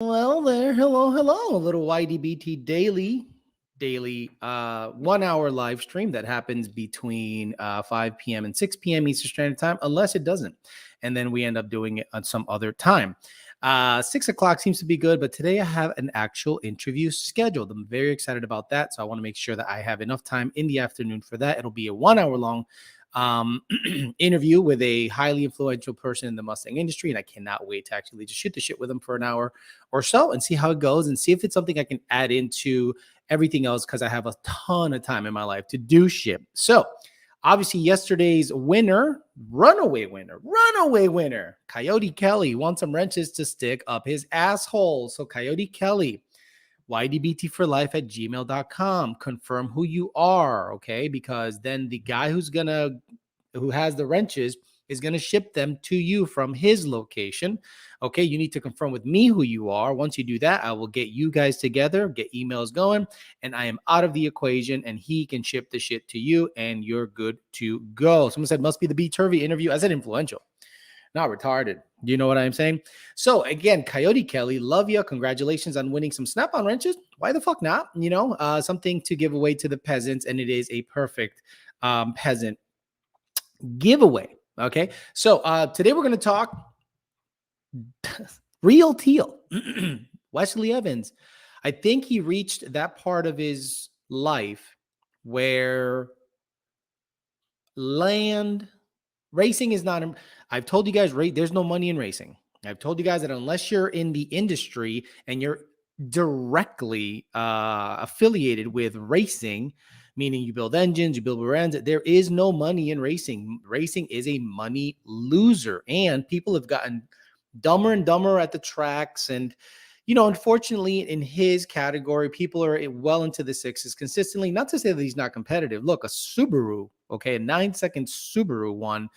Well there, hello, a little YDBT daily 1 hour live stream that happens between 5 p.m. and 6 p.m. Eastern Standard Time, unless it doesn't. And then we end up doing it on some other time. 6 o'clock seems to be good, but today I have an actual interview scheduled. I'm very excited about that. So I want to make sure that I have enough time in the afternoon for that. It'll be a 1 hour long interview with a highly influential person in the Mustang industry. And I cannot wait to actually just shoot the shit with him for an hour or so and see how it goes and see if it's something I can add into everything else, because I have a ton of time in my life to do shit. So obviously yesterday's runaway winner, Coyote Kelly, wants some wrenches to stick up his asshole. So Coyote Kelly, ydbtforlife at gmail.com. Confirm who you are, okay? Because then the guy who has the wrenches is going to ship them to you from his location. Okay, you need to confirm with me who you are. Once you do that, I will get you guys together, get emails going, and I am out of the equation, and he can ship the shit to you, and you're good to go. Someone said, must be the B Turvey interview. I said influential, not retarded. Do you know what I'm saying? So again, Coyote Kelly, love you. Congratulations on winning some Snap-on wrenches. Why the fuck not? Something to give away to the peasants, and it is a perfect peasant giveaway. Okay, so today we're going to talk Real Teal, Wesley Evans. I think he reached that part of his life where land racing is not. I've told you guys, there's no money in racing. I've told you guys that unless you're in the industry and you're directly affiliated with racing, meaning you build engines, you build rear ends, there is no money in racing. Racing is a money loser, and people have gotten dumber and dumber at the tracks. And unfortunately, in his category, people are well into the sixes consistently. Not to say that he's not competitive. Look, a Subaru, okay, a 9-second Subaru won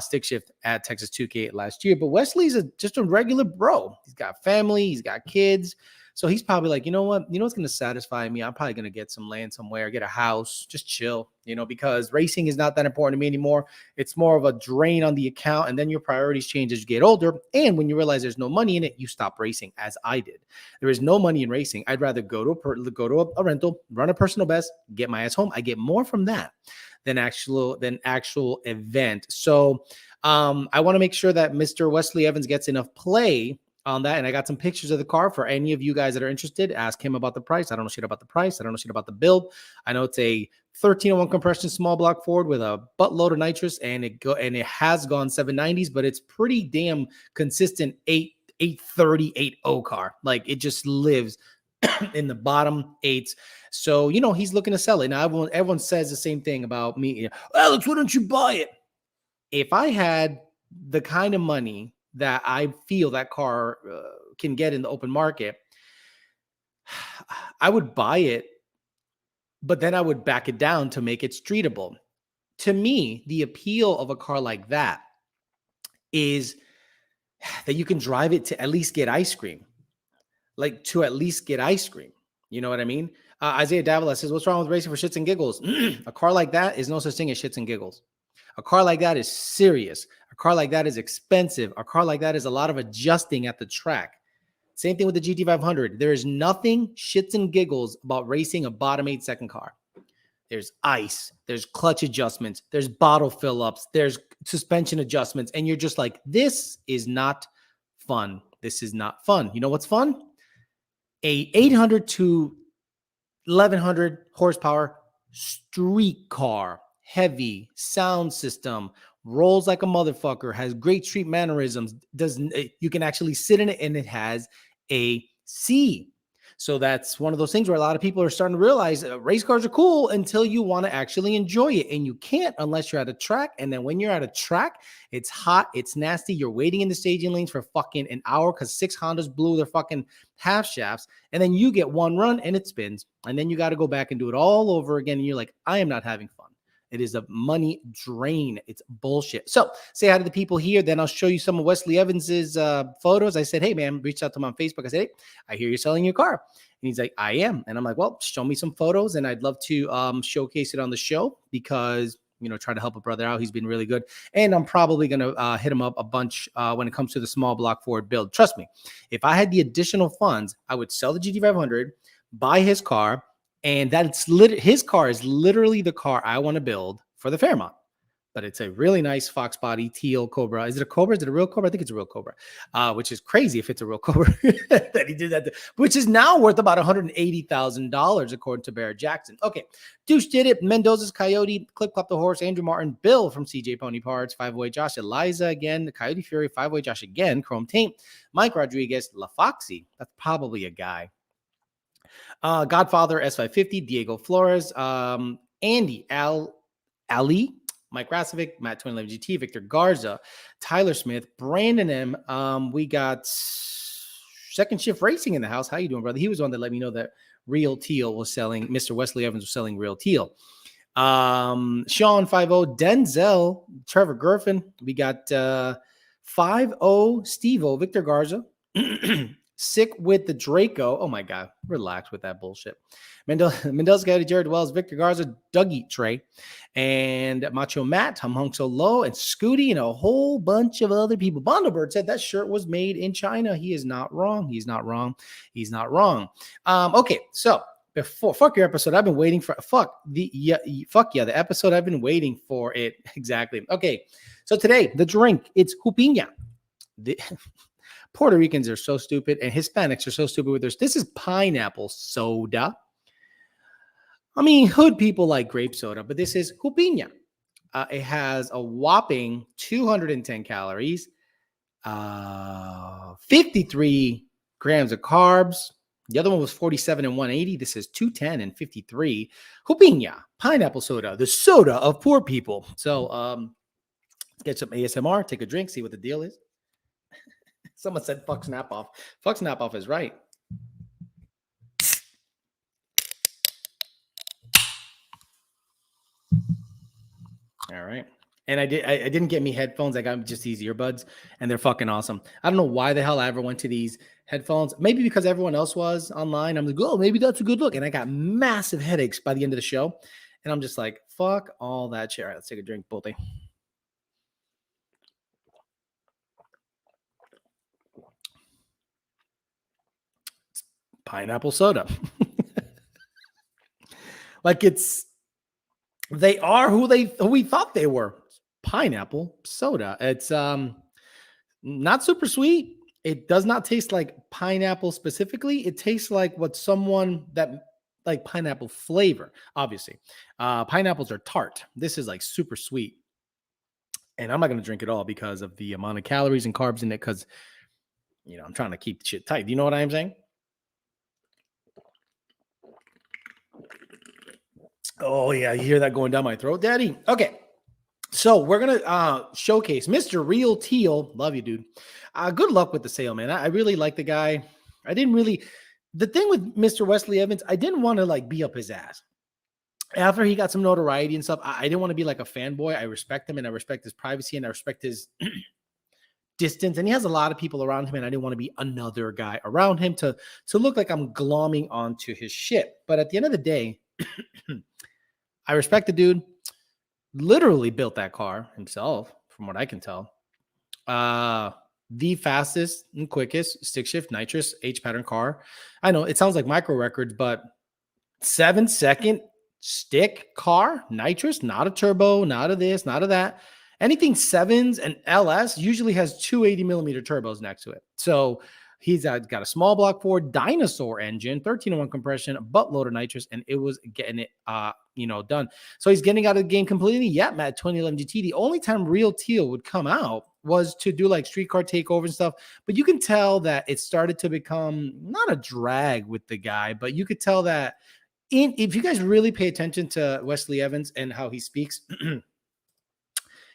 stick shift at Texas 2K last year. But Wesley's just a regular bro. He's got family, he's got kids. So he's probably like, you know what's going to satisfy me? I'm probably going to get some land somewhere, get a house, just chill, because racing is not that important to me anymore. It's more of a drain on the account. And then your priorities change as you get older. And when you realize there's no money in it, you stop racing, as I did. There is no money in racing. I'd rather go to a rental, run a personal best, get my ass home. I get more from that than actual event. So I want to make sure that Mr. Wesley Evans gets enough play on that. And I got some pictures of the car for any of you guys that are interested. Ask him about the price. I don't know shit about the price. I don't know shit about the build. I know it's a 1301 compression small block Ford with a buttload of nitrous, and it has gone 790s, but it's pretty damn consistent 830, 80 car. Like, it just lives in the bottom eights. So, he's looking to sell it. Now, everyone says the same thing about me. Alex, why don't you buy it? If I had the kind of money that I feel that car can get in the open market, I would buy it, but then I would back it down to make it streetable. To me, the appeal of a car like that is that you can drive it to at least get ice cream. You know what I mean? Isaiah Davila says, what's wrong with racing for shits and giggles? A car like that is no such thing as shits and giggles. A car like that is serious. A car like that is expensive. A car like that is a lot of adjusting at the track. Same thing with the GT500. There is nothing shits and giggles about racing a bottom 8-second car. There's ice, there's clutch adjustments, there's bottle fill ups, there's suspension adjustments. And you're just like, this is not fun. This is not fun. You know what's fun? A 800 to 1100 horsepower street car, heavy sound system, rolls like a motherfucker, has great street mannerisms. You can actually sit in it, and it has a C. So that's one of those things where a lot of people are starting to realize race cars are cool until you want to actually enjoy it. And you can't unless you're at a track. And then when you're at a track, it's hot, it's nasty. You're waiting in the staging lanes for fucking an hour because 6 Hondas blew their fucking half shafts. And then you get one run and it spins. And then you got to go back and do it all over again. And you're like, I am not having fun. It is a money drain. It's bullshit. So say hi to the people here. Then I'll show you some of Wesley Evans's photos. I said, hey, man, reached out to him on Facebook. I said, hey, I hear you're selling your car. And he's like, I am. And I'm like, well, show me some photos. And I'd love to showcase it on the show because, try to help a brother out. He's been really good. And I'm probably going to hit him up a bunch when it comes to the small block Ford build. Trust me, if I had the additional funds, I would sell the GT500, buy his car, and his car is literally the car I want to build for the Fairmont. But it's a really nice fox body teal Cobra. Is it a Cobra? Is it a real Cobra? I think it's a real Cobra, which is crazy if it's a real Cobra that he did that, which is now worth about $180,000 according to Barrett Jackson. Okay, Douche did it. Mendoza's Coyote, Clip Clop the Horse, Andrew Martin, Bill from CJ Pony Parts, 5-Way Josh, Eliza again, the Coyote Fury, 5-Way Josh again, Chrome Taint, Mike Rodriguez, La Foxy. That's probably a guy. Godfather S550, Diego Flores, Andy Ali. Mike Rasovic, Matt 2011 GT, Victor Garza, Tyler Smith, Brandon M. We got Second Shift Racing in the house. How you doing, brother? He was on that let me know that Real Teal was selling. Mr. Wesley Evans was selling Real Teal. Sean 50, Denzel, Trevor Griffin. We got 50 Steve-O, Victor Garza. Sick with the Draco. Oh my God, relax with that bullshit. Mendoza Coyote, Jared Wells, Victor Garza, Dougie Trey, and Macho Matt, Hum Hung So Low, and Scooty, and a whole bunch of other people. Bondobird said that shirt was made in China. He is not wrong. He's not wrong. He's not wrong. Okay, so fuck your episode. I've been waiting for the episode. I've been waiting for it exactly. Okay, so today the drink, it's Jupiña. Puerto Ricans are so stupid, and Hispanics are so stupid with this. This is pineapple soda. I mean, hood people like grape soda, but this is Jupiña. It has a whopping 210 calories, 53 grams of carbs. The other one was 47 and 180. This is 210 and 53. Jupiña, pineapple soda, the soda of poor people. So let's get some ASMR, take a drink, see what the deal is. Someone said fuck snap off. Fuck snap off is right. All right. And I didn't get me headphones. I got just these earbuds, and they're fucking awesome. I don't know why the hell I ever went to these headphones. Maybe because everyone else was online. I'm like, oh, maybe that's a good look. And I got massive headaches by the end of the show. And I'm just like, fuck all that shit. All right, let's take a drink, both. Pineapple soda. Like they are who we thought they were. Pineapple soda. It's not super sweet. It does not taste like pineapple specifically. It tastes like what someone that like pineapple flavor. Obviously, pineapples are tart. This is like super sweet, and I'm not going to drink it all because of the amount of calories and carbs in it. Because I'm trying to keep the shit tight. Do you know what I'm saying? Oh yeah, you hear that going down my throat, Daddy? Okay. So we're going to showcase Mr. Real Teal. Love you, dude. Good luck with the sale, man. I really like the guy. The thing with Mr. Wesley Evans, I didn't want to like be up his ass. After he got some notoriety and stuff, I didn't want to be like a fanboy. I respect him, and I respect his privacy, and I respect his distance. And he has a lot of people around him, and I didn't want to be another guy around him to look like I'm glomming onto his shit. But at the end of the day, I respect the dude. Literally built that car himself, from what I can tell. The fastest and quickest stick shift nitrous H pattern car. I know it sounds like micro records, but 7-second stick car nitrous, not a turbo, not a this, not a that. Anything sevens and LS usually has 280 millimeter turbos next to it. So he's got a small block Ford dinosaur engine, 13-1 compression, a buttload of nitrous, and it was getting it done. So he's getting out of the game completely. Yeah, Matt 2011 GT. The only time Real Teal would come out was to do like streetcar takeover and stuff. But you can tell that it started to become not a drag with the guy, but you could tell that if you guys really pay attention to Wesley Evans and how he speaks,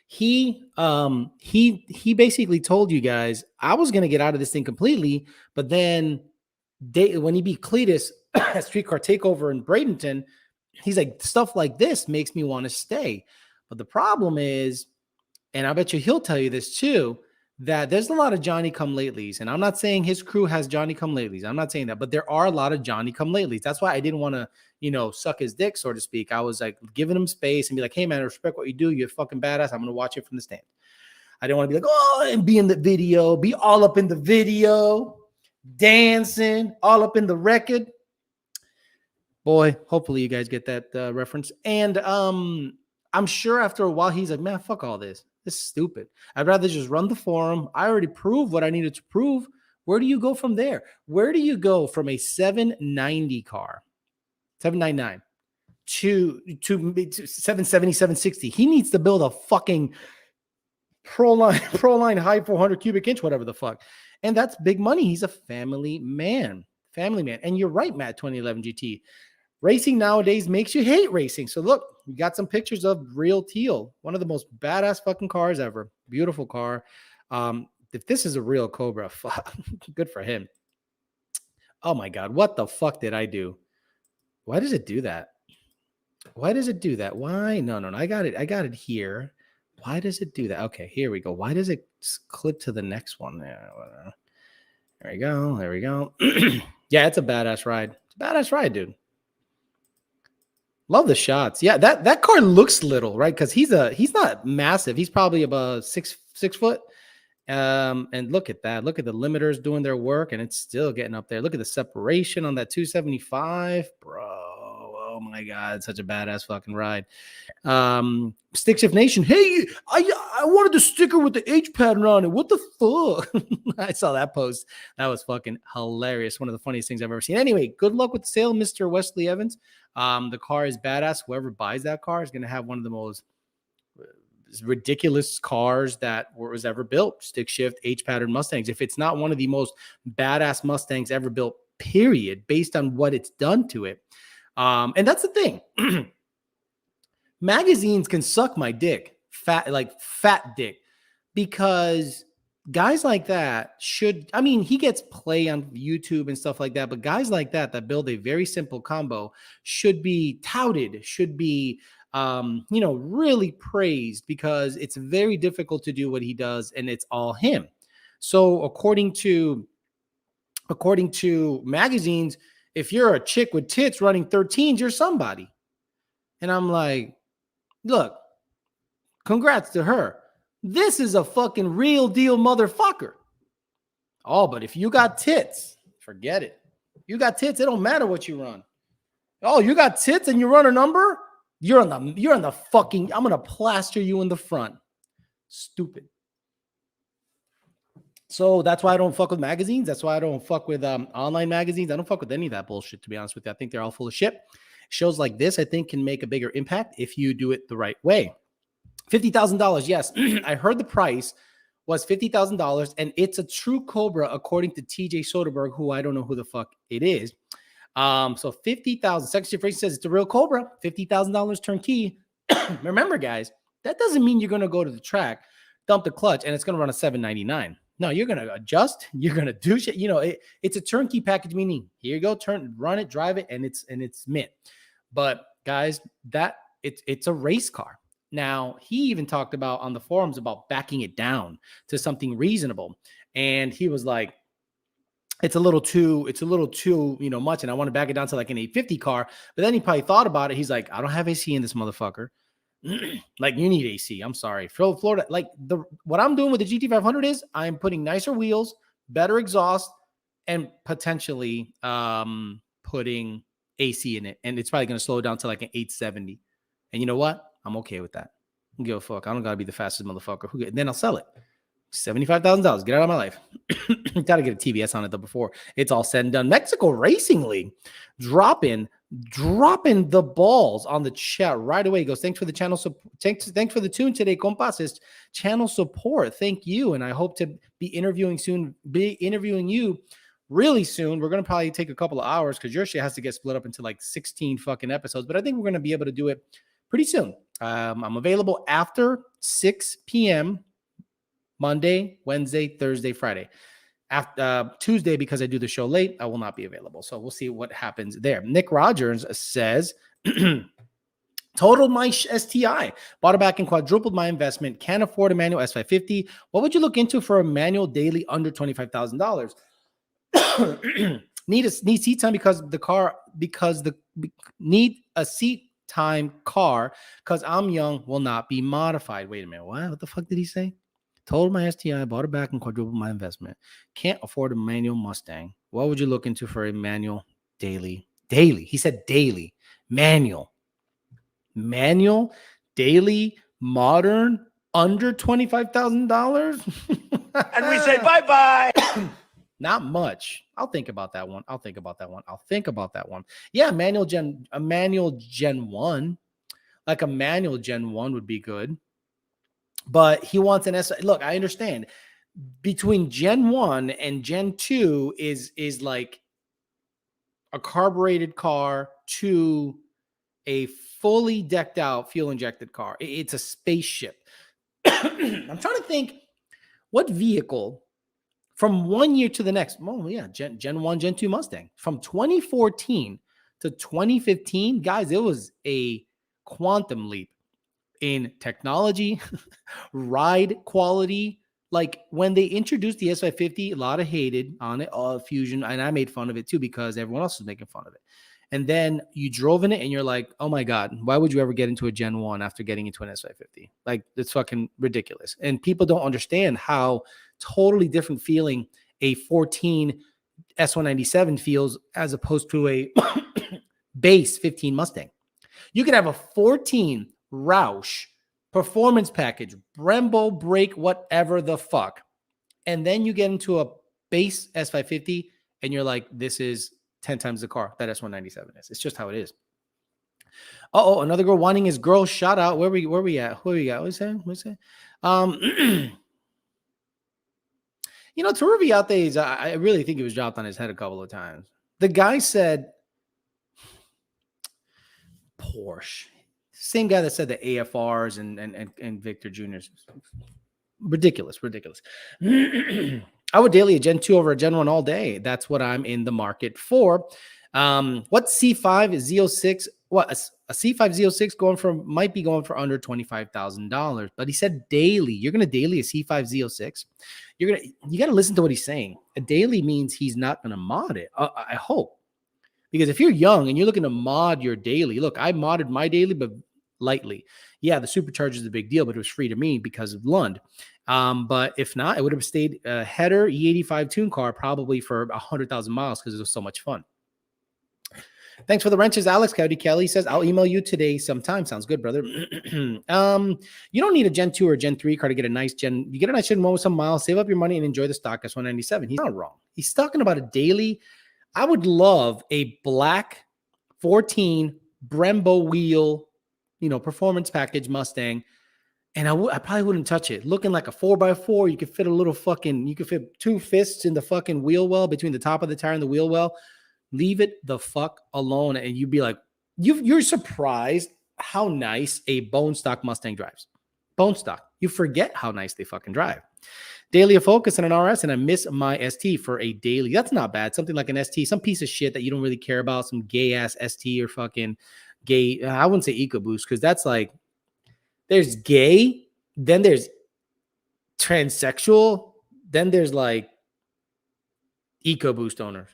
he basically told you guys, I was going to get out of this thing completely, but then when he beat Cletus at Streetcar Takeover in Bradenton, he's like, stuff like this makes me want to stay. But the problem is, and I bet you he'll tell you this too, that there's a lot of Johnny come latelys, and I'm not saying his crew has Johnny come latelys. I'm not saying that, but there are a lot of Johnny come latelys. That's why I didn't want to, suck his dick, so to speak. I was like giving him space and be like, hey man, respect what you do. You're fucking badass. I'm gonna watch it from the stand. I didn't want to be like, oh, and be in the video, be all up in the video, dancing, all up in the record. Boy, hopefully you guys get that reference. And I'm sure after a while he's like, man, fuck all this. This is stupid. I'd rather just run the forum. I already proved what I needed to prove. Where do you go from there? Where do you go from a 790 car, 799 to 770, 760? He needs to build a fucking pro line high 400 cubic inch, whatever the fuck. And that's big money. He's a family man. And you're right, Matt, 2011 GT. Racing nowadays makes you hate racing. So look, we got some pictures of Real Teal, one of the most badass fucking cars ever. Beautiful car. If this is a real Cobra, fuck, good for him. Oh my God, what the fuck did I do? Why does it do that? Why? No. I got it here. Why does it do that? Okay, here we go. Why does it clip to the next one? There we go. Yeah, it's a badass ride. It's a badass ride, dude. Love the shots. Yeah, that car looks little, right? Because he's not massive. He's probably about six foot. And look at that. Look at the limiters doing their work, and it's still getting up there. Look at the separation on that 275, bro. Oh my God, such a badass fucking ride. Stick Shift Nation. Hey, I wanted the sticker with the H pattern on it. What the fuck? I saw that post. That was fucking hilarious. One of the funniest things I've ever seen. Anyway, good luck with the sale, Mr. Wesley Evans. The car is badass. Whoever buys that car is going to have one of the most ridiculous cars that was ever built. Stick shift H pattern Mustangs. If it's not one of the most badass Mustangs ever built, period, based on what it's done to it. And that's the thing. Magazines can suck my dick, fat dick, because guys like that should, I mean, he gets play on YouTube and stuff like that, but guys like that build a very simple combo should be touted, should be, really praised, because it's very difficult to do what he does, and it's all him. So according to magazines, if you're a chick with tits running 13s, you're somebody. And I'm like, look, congrats to her. This is a fucking real deal motherfucker. Oh, but if you got tits, forget it. You got tits, it don't matter what you run. Oh, you got tits and you run a number? You're on the fucking, I'm going to plaster you in the front. Stupid. So that's why I don't fuck with magazines. That's why I don't fuck with online magazines. I don't fuck with any of that bullshit, to be honest with you. I think they're all full of shit. Shows like this, I think, can make a bigger impact if you do it the right way. $50,000. Yes. I heard the price was $50,000, and it's a true Cobra according to TJ Soderbergh, who I don't know who the fuck it is. So $50,000. Second Shift Racing says it's a real Cobra. $50,000 turnkey. Remember, guys, that doesn't mean you're going to go to the track, dump the clutch, and it's going to run a $799. No, you're going to adjust. You're going to do shit. It's a turnkey package, meaning here you go, run it, drive it, and it's mint. But guys, it's a race car. Now, he even talked about on the forums about backing it down to something reasonable. And he was like, it's a little too, much. And I want to back it down to like an 850 car. But then he probably thought about it. He's like, I don't have AC in this motherfucker. Like, you need AC. I'm sorry. Florida, like what I'm doing with the GT500 is I'm putting nicer wheels, better exhaust, and potentially putting AC in it. And it's probably going to slow it down to like an 870. And you know what? I'm okay with that. I don't give a fuck. I don't got to be the fastest motherfucker. Then I'll sell it. $75,000. Get out of my life. Got to get a TBS on it though before it's all said and done. Mexico Racing League dropping the balls on the chat right away. He goes, thanks for the channel. Thanks for the tune today, compas. It's channel support. Thank you. And I hope to be interviewing you really soon. We're going to probably take a couple of hours because your shit has to get split up into like 16 fucking episodes, but I think we're going to be able to do it pretty soon. I'm available after 6 p.m. Monday, Wednesday, Thursday, Friday. After Tuesday, because I do the show late, I will not be available. So we'll see what happens there. Nick Rogers says, Totaled my STI, bought it back and quadrupled my investment. Can't afford a manual S550. What would you look into for a manual daily under $25,000? need seat time because need a seat time car because I'm young, will not be modified. Wait a minute, what the fuck did he say? Told my STI, bought it back and quadrupled my investment. Can't afford a manual Mustang. What would you look into for a manual daily? He said daily. Manual, daily, modern, under $25,000. And we say bye-bye. Not much. I'll think about that one. Yeah, a manual Gen 1. Like a manual Gen 1 would be good. But he wants an S. Look, I understand. Between Gen 1 and Gen 2 is like a carbureted car to a fully decked out fuel injected car. It's a spaceship. I'm trying to think what vehicle from 1 year to the next. Oh, yeah, Gen 1, Gen 2 Mustang. From 2014 to 2015, guys, it was a quantum leap in technology, ride quality. Like when they introduced the S550, a lot of hated on it, Fusion, and I made fun of it too because everyone else was making fun of it. And then you drove in it and you're like, oh my God, why would you ever get into a Gen 1 after getting into an S550? Like, it's fucking ridiculous. And people don't understand how totally different feeling a 14 S197 feels as opposed to a base 15 Mustang. You can have a 14 Roush performance package, Brembo brake, whatever the fuck. And then you get into a base S550 and you're like, this is 10 times the car that S197 is. It's just how it is. Oh, another girl wanting his girl shout out. Where we at? Who we got? What's that? Taruvi out there, I really think he was dropped on his head a couple of times. The guy said Porsche. Same guy that said the AFRs and Victor Jr.'s. Ridiculous. I would daily a Gen 2 over a Gen 1 all day. That's what I'm in the market for. What C5 is Z06? What a C5 Z06 might be going for under $25,000. But he said daily. You're gonna daily a C5 Z06. You got to listen to what he's saying. A daily means he's not gonna mod it. I hope. Because if you're young and you're looking to mod your daily, look, I modded my daily, but lightly. Yeah, the supercharger is a big deal, but it was free to me because of Lund. But if not, it would have stayed a header E85 tune car probably for 100,000 miles because it was so much fun. Thanks for the wrenches, Alex. Cody Kelly says, I'll email you today sometime. Sounds good, brother. You don't need a Gen 2 or Gen 3 car to get a nice Gen. You get a nice Gen 1 with some miles, save up your money, and enjoy the stock S197. He's not wrong. He's talking about a daily. I would love a black 14 Brembo wheel, performance package Mustang. And I probably wouldn't touch it. Looking like a 4x4, you could fit 2 fists in the fucking wheel well between the top of the tire and the wheel well. Leave it the fuck alone. And you'd be like, you're surprised how nice a bone stock Mustang drives. Bone stock. You forget how nice they fucking drive. Daily a Focus and an RS, and I miss my ST for a daily. That's not bad. Something like an ST, some piece of shit that you don't really care about, some gay ass ST or fucking gay. I wouldn't say EcoBoost because that's like, there's gay, then there's transsexual, then there's like EcoBoost owners.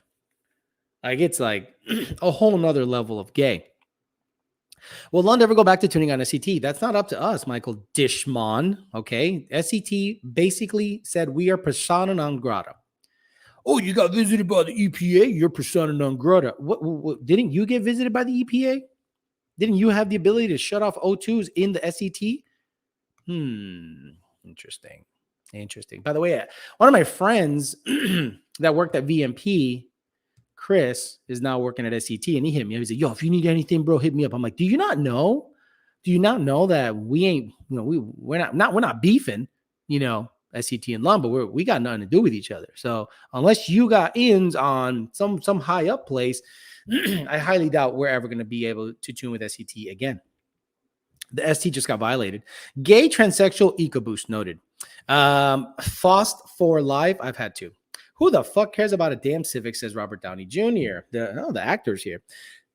Like it's like a whole nother level of gay. Will Lund ever go back to tuning on SCT? That's not up to us, Michael Dishman. Okay. SCT basically said we are persona non grata. Oh, you got visited by the EPA? You're persona non grata. What didn't you get visited by the EPA? Didn't you have the ability to shut off O2s in the SCT? Interesting. By the way, one of my friends that worked at VMP, Chris, is now working at SCT, and he hit me. He's like, yo, if you need anything, bro, hit me up. I'm like, do you not know that we ain't, we're not beefing, SCT and Lund, but we got nothing to do with each other. So unless you got ins on some high up place, I highly doubt we're ever going to be able to tune with SCT again. The ST just got violated. Gay transsexual EcoBoost noted. Fost for life. I've had 2. Who the fuck cares about a damn Civic, says Robert Downey Jr. The actors here.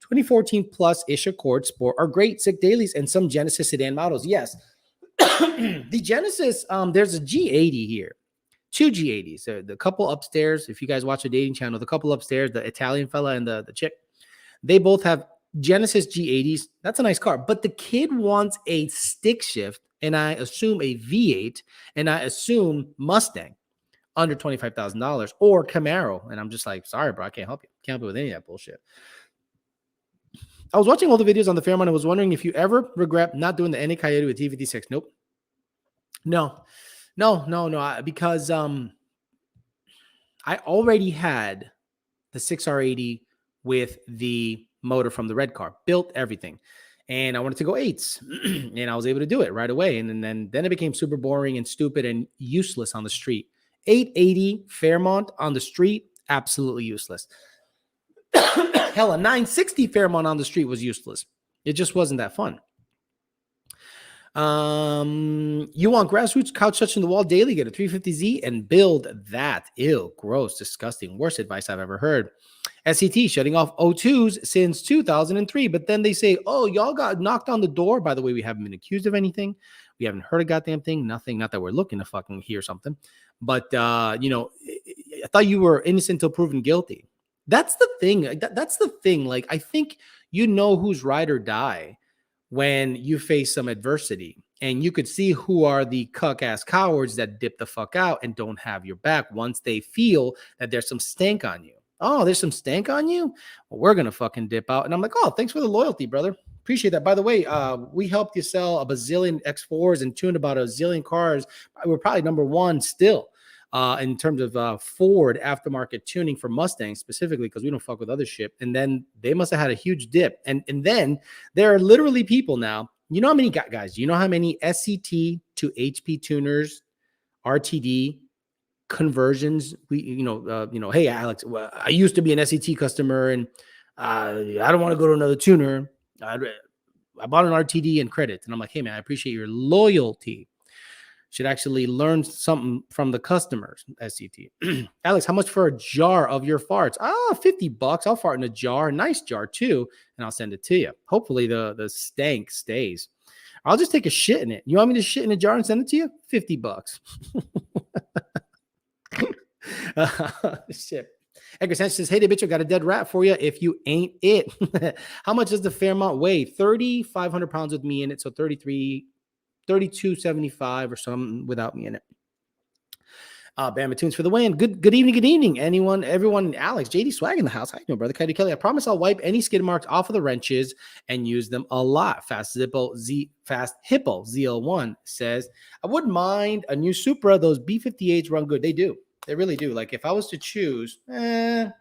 2014 plus ish Accord Sport are great, sick dailies, and some Genesis sedan models. Yes. The Genesis, there's a G80 here. Two G80s. The couple upstairs, if you guys watch a dating channel, the couple upstairs, the Italian fella and the chick, they both have Genesis G80s. That's a nice car. But the kid wants a stick shift, and I assume a V8, and I assume Mustang under $25,000 or Camaro. And I'm just like, sorry, bro, I can't help you. Can't help you with any of that bullshit. I was watching all the videos on the Fairmont and was wondering if you ever regret not doing the NA Coyote with T56. Nope. No. Because I already had the 6R80 with the motor from the red car, built everything. And I wanted to go 8s, and I was able to do it right away. And then it became super boring and stupid and useless on the street. 880 Fairmont on the street, absolutely useless. Hell, a 960 Fairmont on the street was useless. It just wasn't that fun. You want grassroots couch touching the wall daily, get a 350Z and build that. Ew, gross, disgusting, worst advice I've ever heard. SCT shutting off O2s since 2003, but then they say, oh, y'all got knocked on the door. By the way, we haven't been accused of anything. We haven't heard a goddamn thing, nothing. Not that we're looking to fucking hear something, but I thought you were innocent until proven guilty. That's the thing. That's the thing. Like, I think you know who's ride or die when you face some adversity, and you could see who are the cuck-ass cowards that dip the fuck out and don't have your back once they feel that there's some stank on you. Oh, there's some stank on you? Well, we're going to fucking dip out. And I'm like, oh, thanks for the loyalty, brother. Appreciate that. By the way, we helped you sell a bazillion X4s and tuned about a zillion cars. We're probably number one still in terms of Ford aftermarket tuning for Mustangs specifically, because we don't fuck with other shit. And then they must have had a huge dip. And then there are literally people now. You know how many guys? You know how many SCT to HP tuners, RTD conversions? Hey Alex, well, I used to be an SCT customer, and I don't want to go to another tuner. I bought an RTD and credit, and I'm like, hey man, I appreciate your loyalty. Should actually learn something from the customers. SCT. Alex, how much for a jar of your farts? $50. I'll fart in a jar, nice jar too, and I'll send it to you. Hopefully the stank stays. I'll just take a shit in it. You want me to shit in a jar and send it to you? $50. Shit. Edgar Sanchez says, hey, there, bitch, I got a dead rat for you if you ain't it. How much does the Fairmont weigh? 3,500 pounds with me in it, so 3275 or something without me in it. Bama Tunes for the win. Good evening. Everyone, Alex, JD Swag in the house. How you doing, brother? Cuddy Kelly. I promise I'll wipe any skid marks off of the wrenches and use them a lot. Fast Hippo ZL1 says, I wouldn't mind a new Supra. Those B58s run good. They do. They really do. Like, if I was to choose, how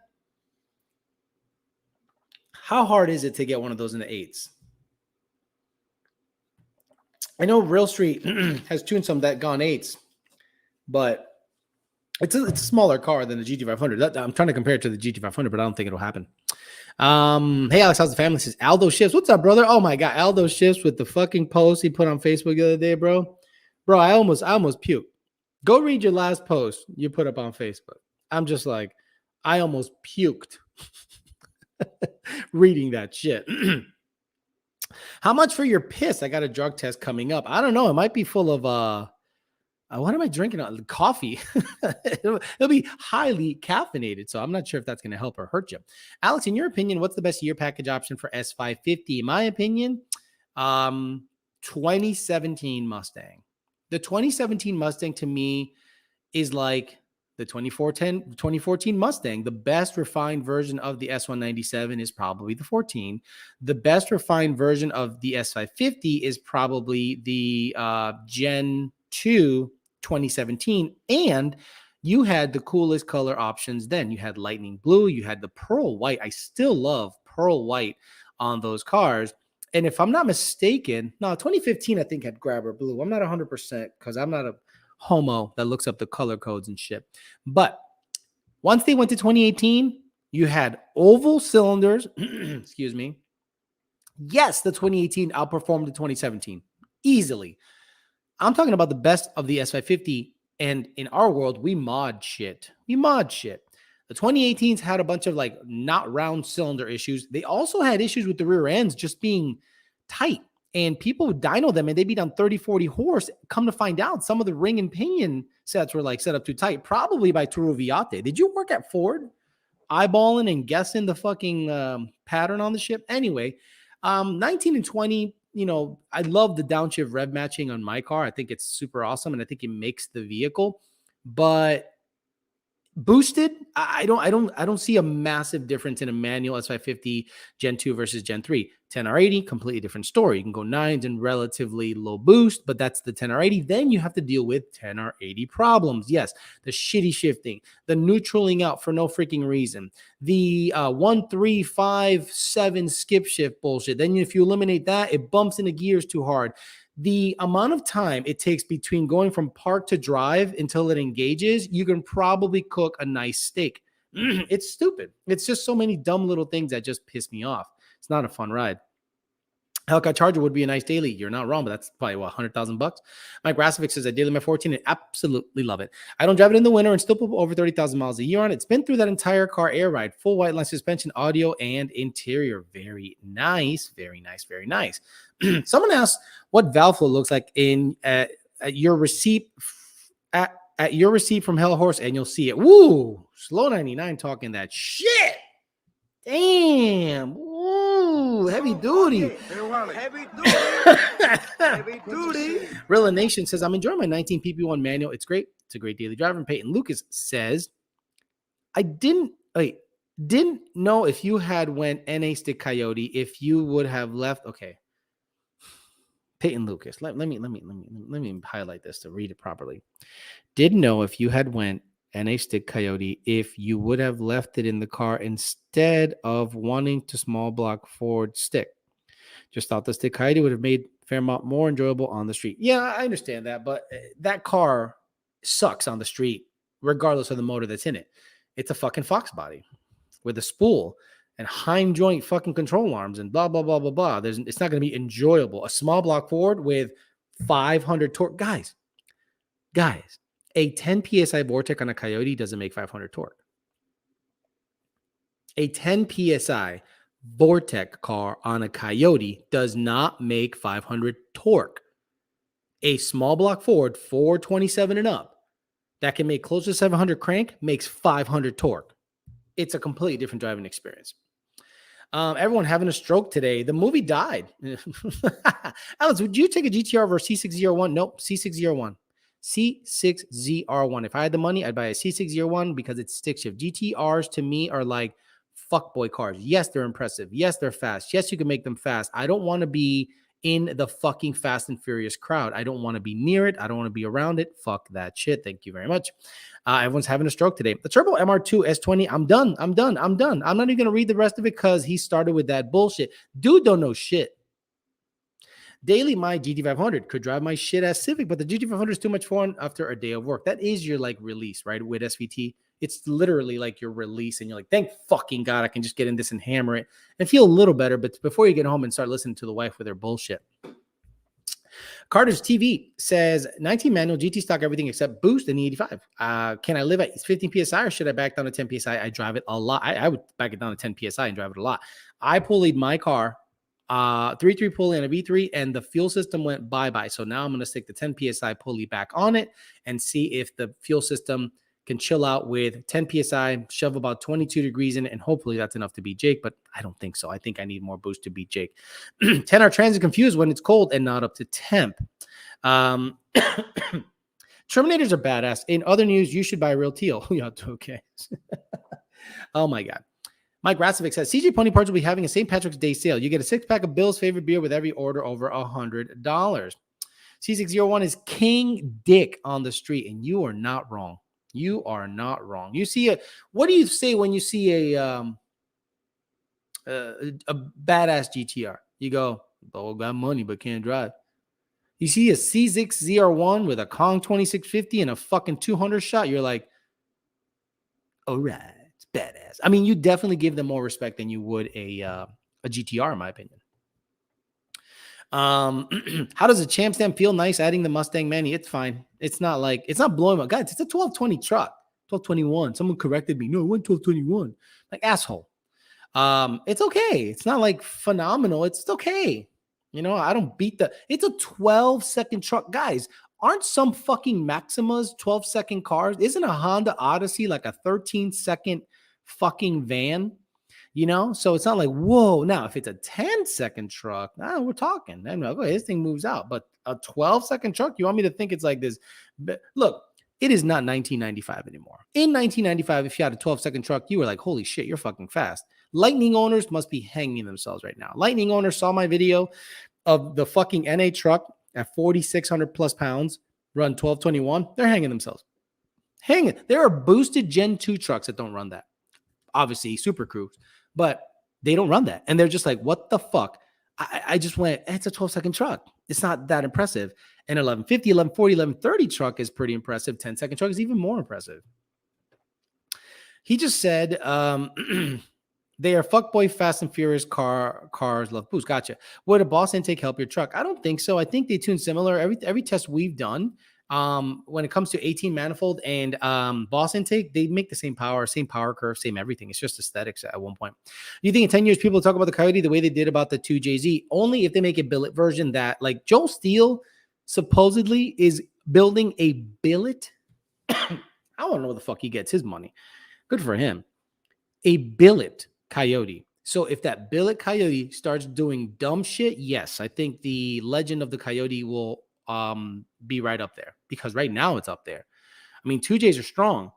hard is it to get one of those in the 8s? I know Real Street has tuned some that gone 8s, but it's a smaller car than the GT500. I'm trying to compare it to the GT500, but I don't think it'll happen. Hey, Alex, how's the family? Says Aldo Shifts. What's up, brother? Oh my God, Aldo Shifts with the fucking post he put on Facebook the other day, bro. Bro, I almost puked. Go read your last post you put up on Facebook. I'm just like, I almost puked reading that shit. How much for your piss? I got a drug test coming up. I don't know. It might be full of what am I drinking? Coffee. it'll be highly caffeinated, so I'm not sure if that's going to help or hurt you. Alex, in your opinion, what's the best year package option for S550? In my opinion, 2017 Mustang. The 2017 Mustang to me is like the 2014 Mustang. The best refined version of the S197 is probably the 14. The best refined version of the S550 is probably the Gen 2 2017. And you had the coolest color options then. You had lightning blue. You had the pearl white. I still love pearl white on those cars. And if I'm not mistaken, no, 2015, I think had grabber blue. I'm not 100% because I'm not a homo that looks up the color codes and shit. But once they went to 2018, you had oval cylinders. Excuse me. Yes, the 2018 outperformed the 2017 easily. I'm talking about the best of the S550. And in our world, we mod shit. The The 2018s had a bunch of like not round cylinder issues. They also had issues with the rear ends just being tight. And people would dyno them and they'd be down 30, 40 horse. Come to find out, some of the ring and pinion sets were like set up too tight, probably by Turo Viate. Did you work at Ford? Eyeballing and guessing the fucking pattern on the ship? Anyway, 19 and 20, you know, I love the downshift rev matching on my car. I think it's super awesome and I think it makes the vehicle. But boosted, I don't see a massive difference in a manual S550 Gen 2 versus Gen 3. 10R80, completely different story. You can go 9s and relatively low boost, but that's the 10R80. Then you have to deal with 10R80 problems. Yes, the shitty shifting, the neutraling out for no freaking reason, the 1, 3, 5, 7 skip shift bullshit. Then if you eliminate that, it bumps into gears too hard. The amount of time it takes between going from park to drive until it engages, you can probably cook a nice steak. It's stupid. It's just so many dumb little things that just piss me off. It's not a fun ride. Hellcat Charger would be a nice daily. You're not wrong, but that's probably what, $100,000. Mike Rasovic says I daily my 14 and absolutely love it. I don't drive it in the winter and still put over 30,000 miles a year on it. It's been through that entire car air ride, full white line suspension, audio, and interior. Very nice, very nice, very nice. Someone asked what valve flow looks like in at your receipt at your receipt from Hell Horse, and you'll see it. Woo, Slow 99 talking that shit. Damn. Ooh, heavy duty. Heavy duty. Heavy duty. Rilla Nation says, I'm enjoying my 19 PP1 manual. It's great. It's a great daily driver. And Peyton Lucas says, I didn't know if you had went NA stick Coyote, if you would have left. Okay. Peyton Lucas. Let me highlight this to read it properly. Didn't know if you had went NA stick Coyote, if you would have left it in the car instead of wanting to small block Ford stick. Just thought the stick Coyote would have made Fairmont more enjoyable on the street. Yeah, I understand that, but that car sucks on the street, regardless of the motor that's in it. It's a fucking Fox body with a spool and hind joint fucking control arms and blah, blah, blah, blah, blah. It's not going to be enjoyable. A small block Ford with 500 torque. Guys, a 10 PSI Vortec on a Coyote doesn't make 500 torque. A 10 PSI Vortec car on a Coyote does not make 500 torque. A small block Ford 427 and up that can make close to 700 crank makes 500 torque. It's a completely different driving experience. Everyone having a stroke today. The movie died. Alex, would you take a GTR over a C601? Nope, C601. C6ZR1. If I had the money, I'd buy a C601 because it's stick shift. GTRs to me are like fuckboy cars. Yes, they're impressive. Yes, they're fast. Yes, you can make them fast. I don't want to be in the fucking Fast and Furious crowd. I don't want to be near it. I don't want to be around it. Fuck that shit. Thank you very much. Everyone's having a stroke today. The Turbo MR2 S20. I'm done. I'm not even going to read the rest of it because he started with that bullshit. Dude don't know shit. Daily, my GT500 could drive my shit ass Civic, but the GT500 is too much fun after a day of work. That is your like release, right? With SVT, it's literally like your release, and you're like, thank fucking God, I can just get in this and hammer it and feel a little better. But before you get home and start listening to the wife with her bullshit. Carter's TV says 19 manual GT stock, everything except boost in the 85. Can I live at 15 PSI or should I back down to 10 PSI? I drive it a lot. I would back it down to 10 PSI and drive it a lot. I pulleyed my car 3.3 pulley and a V3, and the fuel system went bye-bye. So now I'm going to stick the 10 PSI pulley back on it and see if the fuel system can chill out with 10 PSI, shove about 22 degrees in it, and hopefully that's enough to beat Jake, but I don't think so. I think I need more boost to beat Jake. 10R Transit confused when it's cold and not up to temp. Terminators are badass. In other news, you should buy Real Teal. Yeah, okay. Oh my God. Mike Rasovic says, CJ Pony Parts will be having a St. Patrick's Day sale. You get a 6-pack of Bill's favorite beer with every order over $100. C601 is king dick on the street, and you are not wrong. You are not wrong. You see what do you say when you see a badass GTR? You go, oh, got money but can't drive. You see a C6ZR1 with a Kong 2650 and a fucking 200 shot, you're like, all right. Badass. I mean, you definitely give them more respect than you would a GTR, in my opinion. How does a Champ Stamp feel? Nice adding the Mustang Manny. It's fine. It's not blowing up. Guys, it's a 1220 truck. 1221. Someone corrected me. No, it went 1221. Like, asshole. It's okay. It's not like phenomenal. It's okay. You know, I don't beat it's a 12-second truck. Guys, aren't some fucking Maximas 12-second cars? Isn't a Honda Odyssey like a 13-second fucking van? You know, so it's not like, whoa. Now, if it's a 10-second truck, we're talking. I'm like, okay, this thing moves out. But a 12-second truck, you want me to think it's like this? But look, it is not 1995 anymore. In 1995, if you had a 12-second truck, you were like, holy shit, you're fucking fast. Lightning owners must be hanging themselves right now. Lightning owners saw my video of the fucking NA truck at 4,600 plus pounds, run 1221. They're hanging themselves. Hanging. There are boosted Gen 2 trucks that don't run that. Obviously, Super Cruise, but they don't run that. And they're just like, what the fuck? I just went, it's a 12-second truck. It's not that impressive. An 1150, 1140, 1130 truck is pretty impressive. 10-second truck is even more impressive. He just said, they are fuckboy, fast and furious cars, love boost. Gotcha. Would a boss intake help your truck? I don't think so. I think they tune similar. Every test we've done, when it comes to 18 manifold and boss intake, they make the same power curve, same everything. It's just aesthetics at one point. You think in 10 years people will talk about the Coyote the way they did about the 2JZ? Only if they make a billet version that, like, Joel Steele supposedly is building a billet. I don't know where the fuck he gets his money. Good for him. A billet Coyote. So if that billet Coyote starts doing dumb shit, yes, I think the legend of the Coyote will be right up there, because right now it's up there. I mean, 2Js are strong.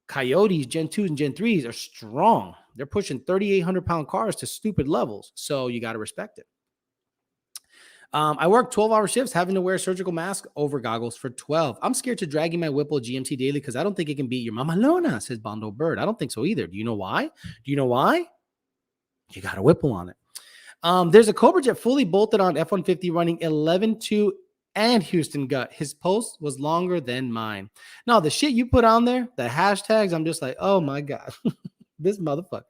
Coyotes, Gen 2s and Gen 3s are strong. They're pushing 3,800 pound cars to stupid levels. So you got to respect it. I work 12-hour shifts, having to wear a surgical mask over goggles for 12. I'm scared to dragging my Whipple GMT daily because I don't think it can beat your Mama Lona, says Bondo Bird. I don't think so either. Do you know why? You got a Whipple on it. There's a Cobra Jet fully bolted on F-150 running 11.2 and Houston gut. His post was longer than mine. No, the shit you put on there, the hashtags, I'm just like, oh my God, this motherfucker.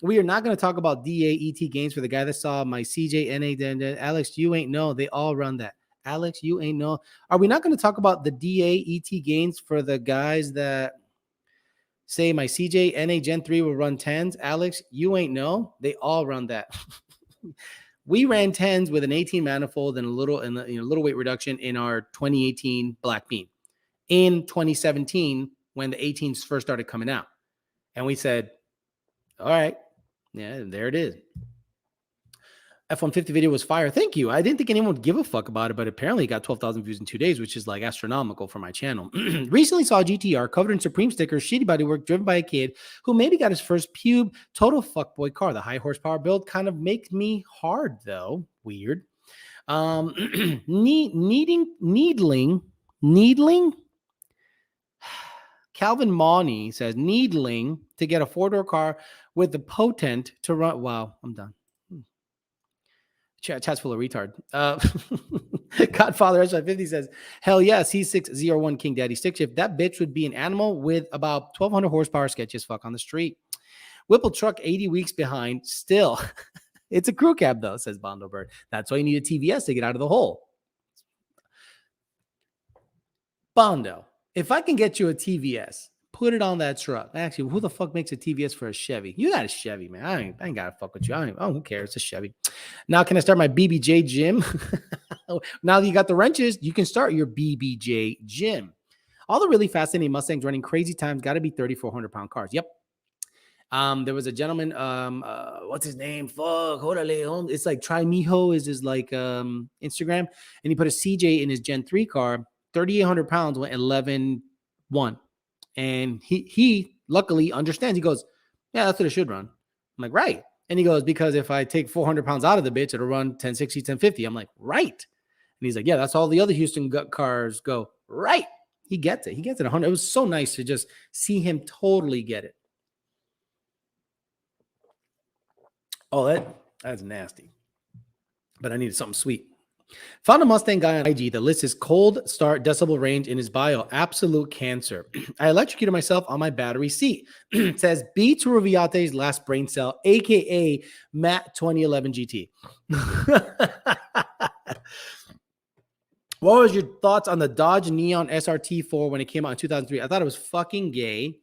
We are not going to talk about DAET gains for the guy that saw my CJNA. Alex, you ain't know. They all run that. Alex, you ain't know. Are we not going to talk about the DAET gains for the guys that say my CJNA Gen 3 will run 10s? Alex, you ain't know. They all run that. We ran 10s with an 18 manifold and a little weight reduction in our 2018 Black Bean. In 2017, when the 18s first started coming out, and we said, all right, yeah, there it is. F-150 video was fire. Thank you. I didn't think anyone would give a fuck about it, but apparently it got 12,000 views in 2 days, which is like astronomical for my channel. Recently saw a GTR covered in Supreme stickers, shitty bodywork, driven by a kid who maybe got his first pube. Total fuckboy car. The high horsepower build kind of makes me hard though. Weird. Needling. Calvin Mawney says needling to get a 4-door car with the potent to run. Wow, I'm done. Chat's full of retard. Godfather S550 says, hell yeah, C601 King Daddy stick shift. That bitch would be an animal with about 1,200 horsepower, sketchy as fuck on the street. Whipple truck 80 weeks behind. Still, it's a crew cab though, says Bondo Bird. That's why you need a TVS to get out of the hole. Bondo, if I can get you a TVS, put it on that truck. Actually, who the fuck makes a TVS for a Chevy? You got a Chevy, man. I ain't got to fuck with you. Who cares? It's a Chevy. Now, can I start my BBJ gym? Now that you got the wrenches, you can start your BBJ gym. All the really fascinating Mustangs running crazy times got to be 3,400 pound cars. Yep. There was a gentleman, what's his name? Fuck, it's like Try Mijo is his like Instagram, and he put a CJ in his Gen 3 car, 3,800 pounds, went 11.1. And he luckily understands. He goes, yeah, that's what it should run. I'm like, right. And he goes, because if I take 400 pounds out of the bitch, it'll run 1060, 1050. I'm like, right. And he's like, yeah, that's all the other Houston gut cars go. Right. He gets it. He gets it 100. It was so nice to just see him totally get it. Oh, that's nasty. But I needed something sweet. Found a Mustang guy on IG that lists his cold start decibel range in his bio. Absolute cancer. I electrocuted myself on my battery seat. It says B to Roviate's last brain cell, aka Matt 2011 GT. What was your thoughts on the Dodge Neon SRT4 when it came out in 2003? I thought it was fucking gay.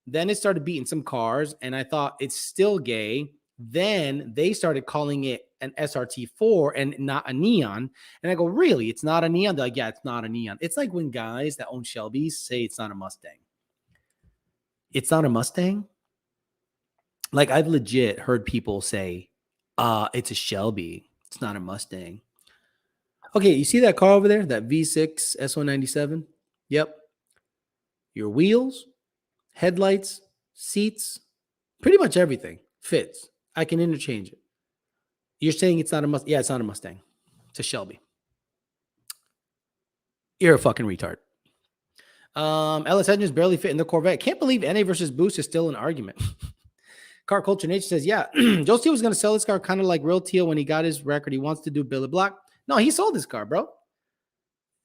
Then it started beating some cars, and I thought it's still gay. Then they started calling it an SRT4 and not a neon. And I go, really? It's not a neon? They're like, yeah, it's not a neon. It's like when guys that own Shelbys say it's not a Mustang. It's not a Mustang. Like I've legit heard people say, it's a Shelby. It's not a Mustang. Okay, you see that car over there? That V6 S197? Yep. Your wheels, headlights, seats, pretty much everything fits. I can interchange it. You're saying it's not a Mustang? Yeah, it's not a Mustang. It's a Shelby. You're a fucking retard. LS engines barely fit in the Corvette. Can't believe NA versus Boost is still an argument. Car Culture Nation says, yeah, Joe Steele was going to sell this car kind of like Real Teal when he got his record. He wants to do Billy Block. No, he sold this car, bro.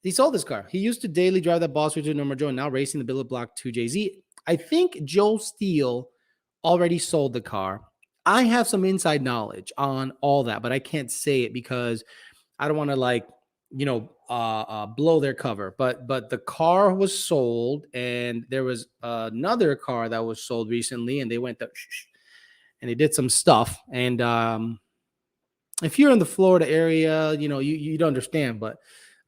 He sold this car. He used to daily drive that Boss Richard number Joe and now racing the Billy Block 2JZ. I think Joe Steele already sold the car. I have some inside knowledge on all that, but I can't say it because I don't want to blow their cover. But the car was sold, and there was another car that was sold recently, and they went to and they did some stuff. And if you're in the Florida area, you'd understand. But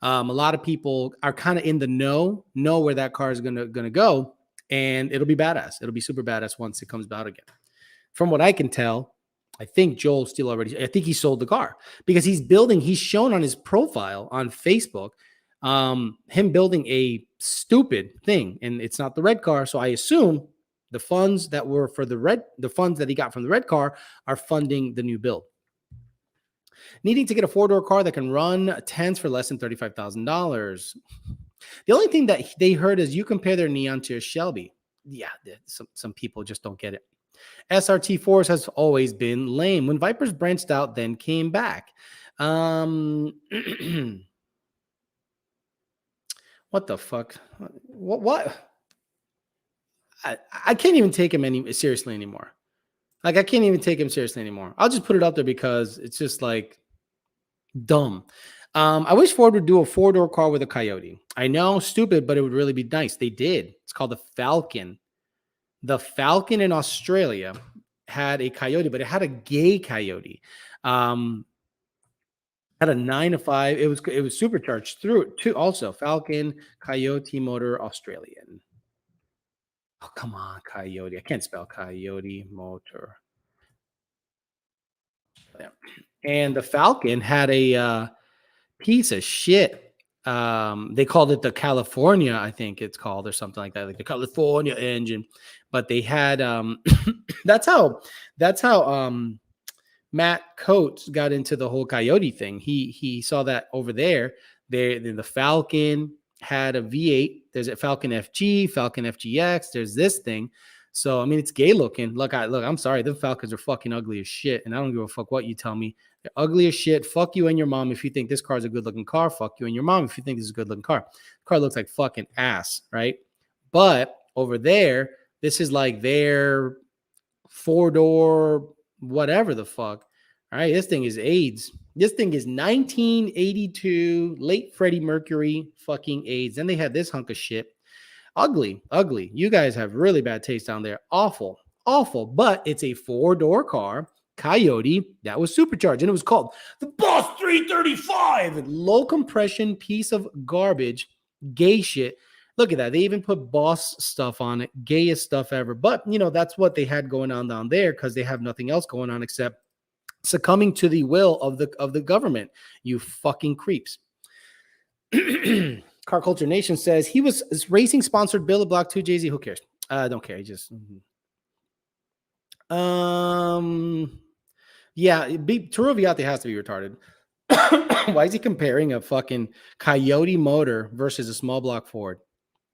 a lot of people are kind of in the know where that car is gonna go, and it'll be badass. It'll be super badass once it comes out again. From what I can tell, I think Joel Steele I think he sold the car because he's shown on his profile on Facebook, him building a stupid thing, and it's not the red car. So I assume the funds that were for the funds that he got from the red car are funding the new build. Needing to get a 4-door car that can run tens for less than $35,000. The only thing that they heard is you compare their neon to a Shelby. Yeah, some people just don't get it. SRT4s has always been lame. When Vipers branched out, then came back. What the fuck? What? I can't even take him seriously anymore. Like, I can't even take him seriously anymore. I'll just put it up there because it's just like dumb. I wish Ford would do a 4-door car with a Coyote. I know, stupid, but it would really be nice. They did. It's called the Falcon. The Falcon in Australia had a Coyote, but it had a gay Coyote. Had a 9 to 5. It was supercharged through it too. Also, Falcon Coyote motor Australian. Oh, come on, Coyote. I can't spell Coyote motor. Yeah. And the Falcon had a piece of shit. They called it the California, I think it's called, or something like that, like the California engine. But they had that's how Matt Coates got into the whole Coyote thing. He saw that over there. The Falcon had a V8. There's a Falcon FG, Falcon FGX. There's this thing. So I mean, it's gay looking. Look, I'm sorry, the Falcons are fucking ugly as shit, and I don't give a fuck what you tell me. They're ugly as shit. Fuck you and your mom if you think this car is a good looking car. Fuck you and your mom if you think this is a good looking car. The car looks like fucking ass, right? But over there, this is like their 4-door, whatever the fuck. All right, this thing is AIDS. This thing is 1982, late Freddie Mercury fucking AIDS. Then they had this hunk of shit. Ugly. You guys have really bad taste down there. Awful. But it's a 4-door car, Coyote, that was supercharged. And it was called the Boss 335. Low compression piece of garbage, gay shit. Look at that. They even put Boss stuff on it. Gayest stuff ever. But, that's what they had going on down there because they have nothing else going on except succumbing to the will of the government. You fucking creeps. Car Culture Nation says he was racing sponsored Billy Block 2 Jay-Z. Who cares? I don't care. Yeah, Taruviate has to be retarded. Why is he comparing a fucking Coyote motor versus a small block Ford?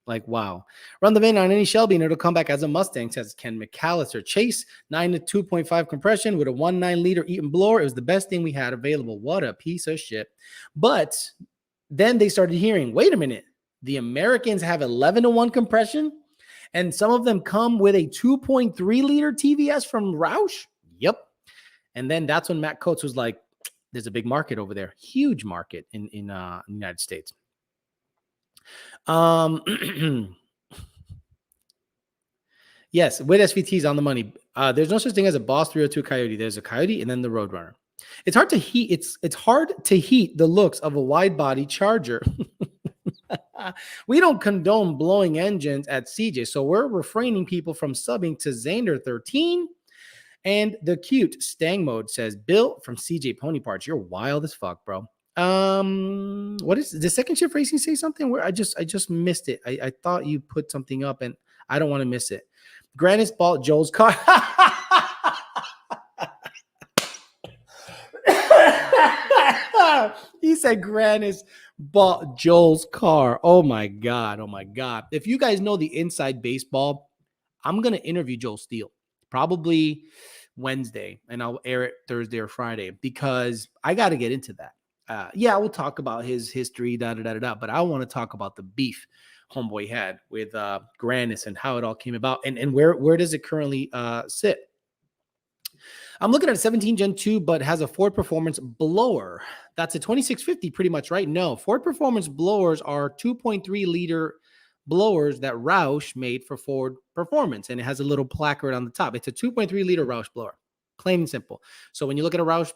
Like, wow. Run the VIN on any Shelby and it'll come back as a Mustang, says Ken McAllister. Chase 9 to 2.5 compression with a 1.9 liter Eaton blower. It was the best thing we had available. What a piece of shit. But then they started hearing, wait a minute, the Americans have 11-to-1 compression and some of them come with a 2.3 liter TVS from Roush. Yep. And then that's when Matt Coates was like, there's a big market over there, huge market in the United States. Yes, with SVTs on the money. There's no such thing as a Boss 302 Coyote. There's a Coyote and then the Roadrunner. It's hard to heat. It's hard to heat the looks of a wide body Charger. We don't condone blowing engines at CJ, so we're refraining people from subbing to Xander 13. And the cute Stang mode says, Bill from CJ Pony Parts. You're wild as fuck, bro. What is the second shift racing say something? Where I just missed it. I thought you put something up and I don't want to miss it. Grannis bought Joel's car. He said Grannis bought Joel's car. Oh my God. Oh my God. If you guys know the inside baseball, I'm going to interview Joel Steele probably Wednesday and I'll air it Thursday or Friday because I got to get into that. Yeah, we'll talk about his history, but I want to talk about the beef homeboy had with Grannis and how it all came about and where does it currently sit. I'm looking at a 17 Gen 2, but has a Ford Performance blower. That's a 2650 pretty much, right? No, Ford Performance blowers are 2.3 liter blowers that Roush made for Ford Performance, and it has a little placard on the top. It's a 2.3 liter Roush blower, plain and simple. So when you look at a Roush,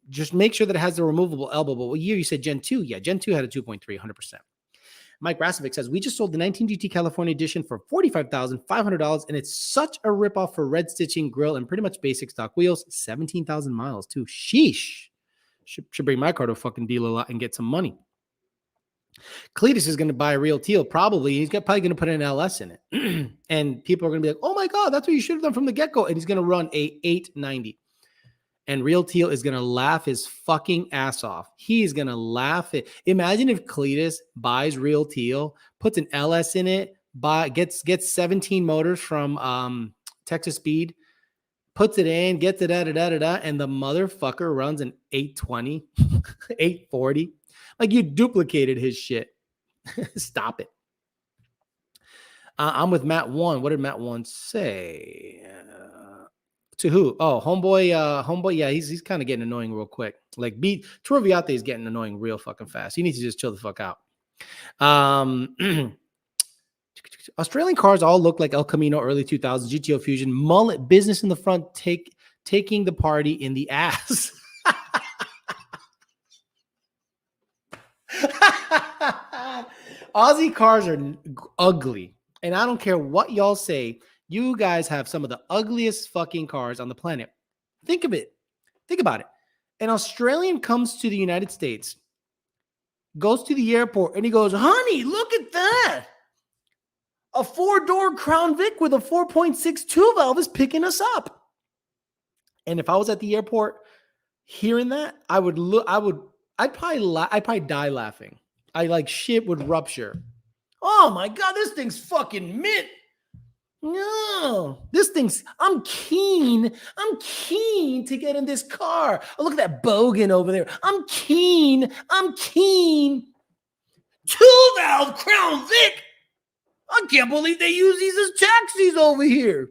just make sure that it has the removable elbow. But what year you said Gen 2? Yeah, Gen 2 had a 2.3, 100%. Mike Rasovic says, we just sold the 19 GT California edition for $45,500, and it's such a ripoff for red stitching, grill, and pretty much basic stock wheels. 17,000 miles, too. Sheesh. Should bring my car to a fucking dealer lot and get some money. Cletus is going to buy a Real Teal, probably. He's probably going to put an LS in it. And people are going to be like, oh, my God, that's what you should have done from the get-go. And he's going to run a 890. And Real Teal is going to laugh his fucking ass off. He's going to laugh it. Imagine if Cletus buys Real Teal, puts an LS in it, gets 17 motors from Texas Speed, puts it in, gets it, and the motherfucker runs an 820, 840. Like you duplicated his shit. Stop it. I'm with Matt 1. What did Matt 1 say? To who? Oh, homeboy. Yeah, he's kind of getting annoying real quick. Like Torviate is getting annoying real fucking fast. He needs to just chill the fuck out. Australian cars all look like El Camino early 2000s, GTO Fusion, mullet, business in the front, taking the party in the ass. Aussie cars are ugly. And I don't care what y'all say. You guys have some of the ugliest fucking cars on the planet. Think of it. Think about it. An Australian comes to the United States, goes to the airport, and he goes, honey, look at that. A 4-door Crown Vic with a 4.62 valve is picking us up. And if I was at the airport hearing that, I'd probably die laughing. Shit would rupture. Oh my God, this thing's fucking mint. No, I'm keen to get in this car. Oh, look at that bogan over there. I'm keen. 2-valve Crown Vic. I can't believe they use these as taxis over here.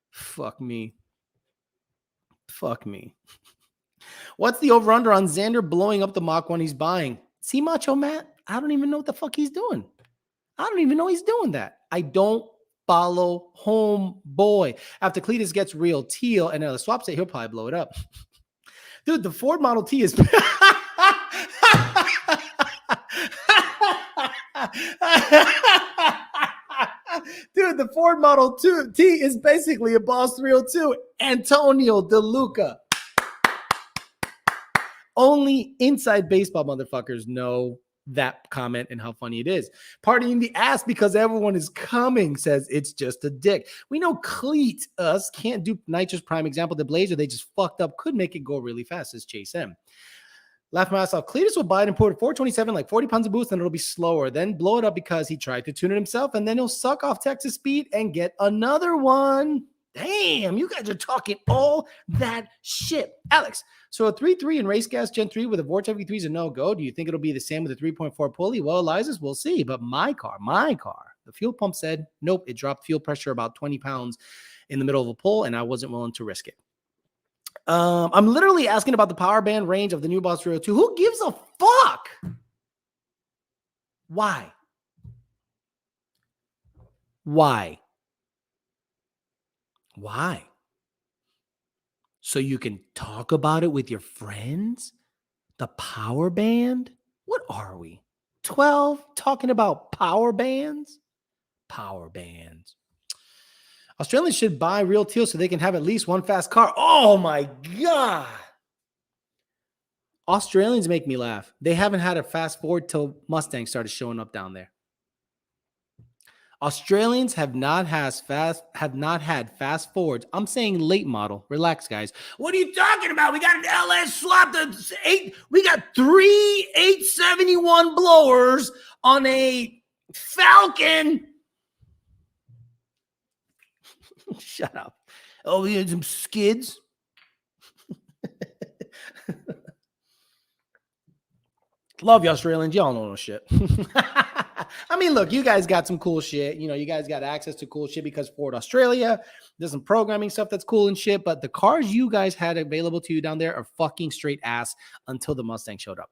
Fuck me. What's the over-under on Xander blowing up the Mach 1 he's buying? See Macho Matt? I don't even know what the fuck he's doing. I don't even know he's doing that. I don't follow homeboy. After Cletus gets Real Teal and the swap set, he'll probably blow it up. Dude, the Ford Model T is... Dude, the Ford Model T is basically a Boss 302. Antonio DeLuca. Only inside baseball motherfuckers know that comment and how funny it is. Partying the ass because everyone is coming, says it's just a dick. We know Cleet us can't do Nitrous prime example. The Blazer, they just fucked up. Could make it go really fast, says Chase M. Laugh my ass off. Cletus will buy it and put it 427, like 40 pounds of boost, and it'll be slower. Then blow it up because he tried to tune it himself, and then he'll suck off Texas Speed and get another one. Damn, you guys are talking all that shit. Alex, so a 3.3 in race gas Gen 3 with a Vortex V3 is a no-go. Do you think it'll be the same with a 3.4 pulley? Well, Eliza's, we'll see. But my car, the fuel pump said, nope, it dropped fuel pressure about 20 pounds in the middle of a pull, and I wasn't willing to risk it. I'm literally asking about the power band range of the new Boss 302. Who gives a fuck? Why? Why? Why? So you can talk about it with your friends? The power band? What are we? 12 talking about power bands? Power bands. Australians should buy Real Teal so they can have at least one fast car. Oh my God. Australians make me laugh. They haven't had a fast forward till Mustang started showing up down there. Australians have not had fast forwards. I'm saying late model. Relax, guys. What are you talking about? We got an LS swap. We got 3 871 blowers on a Falcon. Shut up. Oh, we had some skids. Love you, Australians. Y'all know no shit. I mean, look, you guys got some cool shit. You know, you guys got access to cool shit because Ford Australia, there's some programming stuff that's cool and shit. But the cars you guys had available to you down there are fucking straight ass until the Mustang showed up.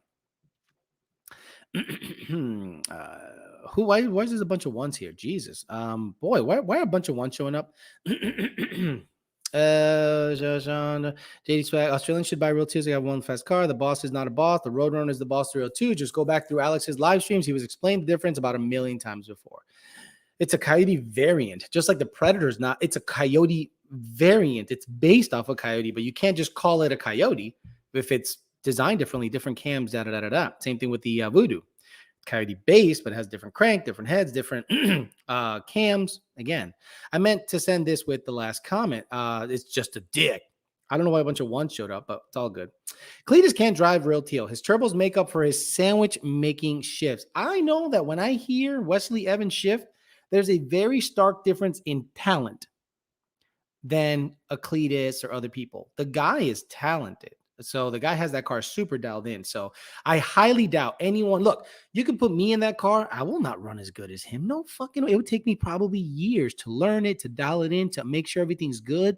Why is there a bunch of ones here? Jesus. Boy, why are a bunch of ones showing up? JD Swag, Australians should buy Real Teals. They have one fast car. The boss is not a boss. The Roadrunner is the boss 302. Just go back through Alex's live streams. He was explained the difference about 1 million times before. It's a Coyote variant, just like the Predator's not. It's a Coyote variant. It's based off a Coyote, but you can't just call it a Coyote if it's designed differently, different cams, Same thing with the Voodoo. Coyote base, but it has different crank, different heads, different cams. Again, I meant to send this with the last comment. It's just a dick. I don't know why a bunch of ones showed up, but it's all good. Cletus can't drive Real Teal. His turbos make up for his sandwich making shifts. I know that when I hear Wesley Evans shift, there's a very stark difference in talent than a Cletus or other people. The guy is talented. So the guy has that car super dialed in. So I highly doubt anyone. Look, you can put me in that car. I will not run as good as him. No fucking way. It would take me probably years to learn it, to dial it in, to make sure everything's good.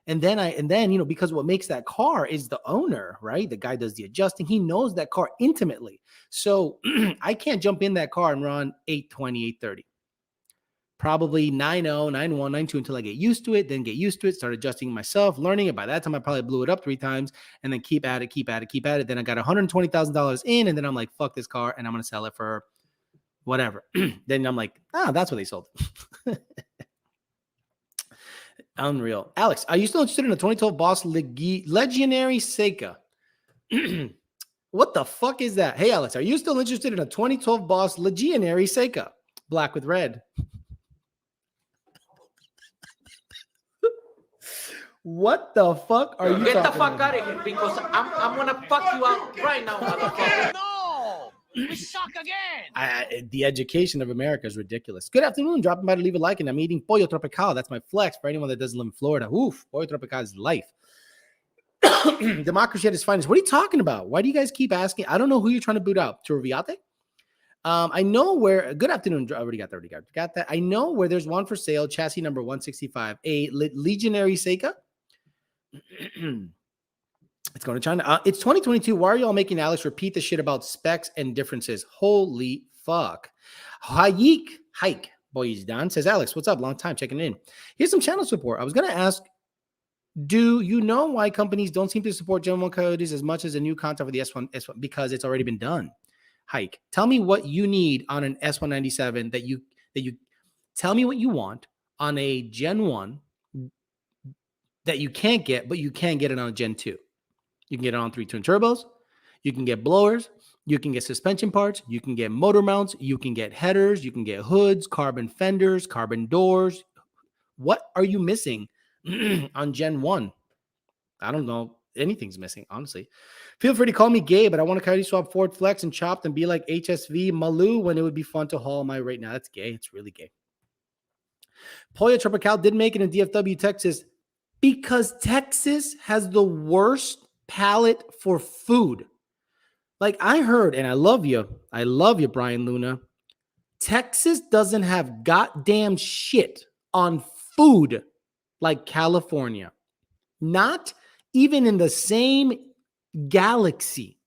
And then, you know, because what makes that car is the owner, right? The guy does the adjusting. He knows that car intimately. So I can't jump in that car and run 820, 830. Probably 9.0, 9.1, 9.2 until I get used to it, then get used to it, start adjusting myself, learning it. By that time, I probably blew it up 3 times and then keep at it. Then I got $120,000 in, and then I'm like, fuck this car, and I'm going to sell it for whatever. Then I'm like, that's what they sold. Unreal. Alex, are you still interested in a 2012 Boss Legionary Seika? What the fuck is that? Hey, Alex, are you still interested in a 2012 Boss Legionary Seika? Black with red. What the fuck are you Get talking the fuck about? out of here, because I'm gonna fuck you out right now, motherfucker. No! We suck again! The education of America is ridiculous. Good afternoon. Dropping by to leave a like, and I'm eating Pollo Tropical. That's my flex for anyone that doesn't live in Florida. Oof, Pollo Tropical is life. Democracy at its finest. What are you talking about? Why do you guys keep asking? I don't know who you're trying to boot out. Turviate? I know where. Good afternoon. I already got that. I know where there's one for sale. Chassis number 165. A Legionary Seika. It's going to China. It's 2022. Why are y'all making Alex repeat the shit about specs and differences? Holy fuck. Hike. Boys Don says, Alex, what's up? Long time checking in. Here's some channel support. I was going to ask, do you know why companies don't seem to support Gen 1 Coyotes as much as the new content for the S1? Because it's already been done. Hike. Tell me what you need on an S197 that you tell me what you want on a Gen 1 that you can't get, but you can get it on a Gen 2. You can get it on 3 twin turbos. You can get blowers. You can get suspension parts. You can get motor mounts. You can get headers. You can get hoods, carbon fenders, carbon doors. What are you missing on Gen 1? I don't know. Anything's missing, honestly. Feel free to call me gay, but I want to Coyote swap Ford Flex and Chopped and be like HSV Malou when it would be fun to haul my right now. That's gay. It's really gay. Pollo Tropical did make it in DFW, Texas, because Texas has the worst palate for food. Like I heard, and I love you, Brian Luna. Texas doesn't have goddamn shit on food like California. Not even in the same galaxy.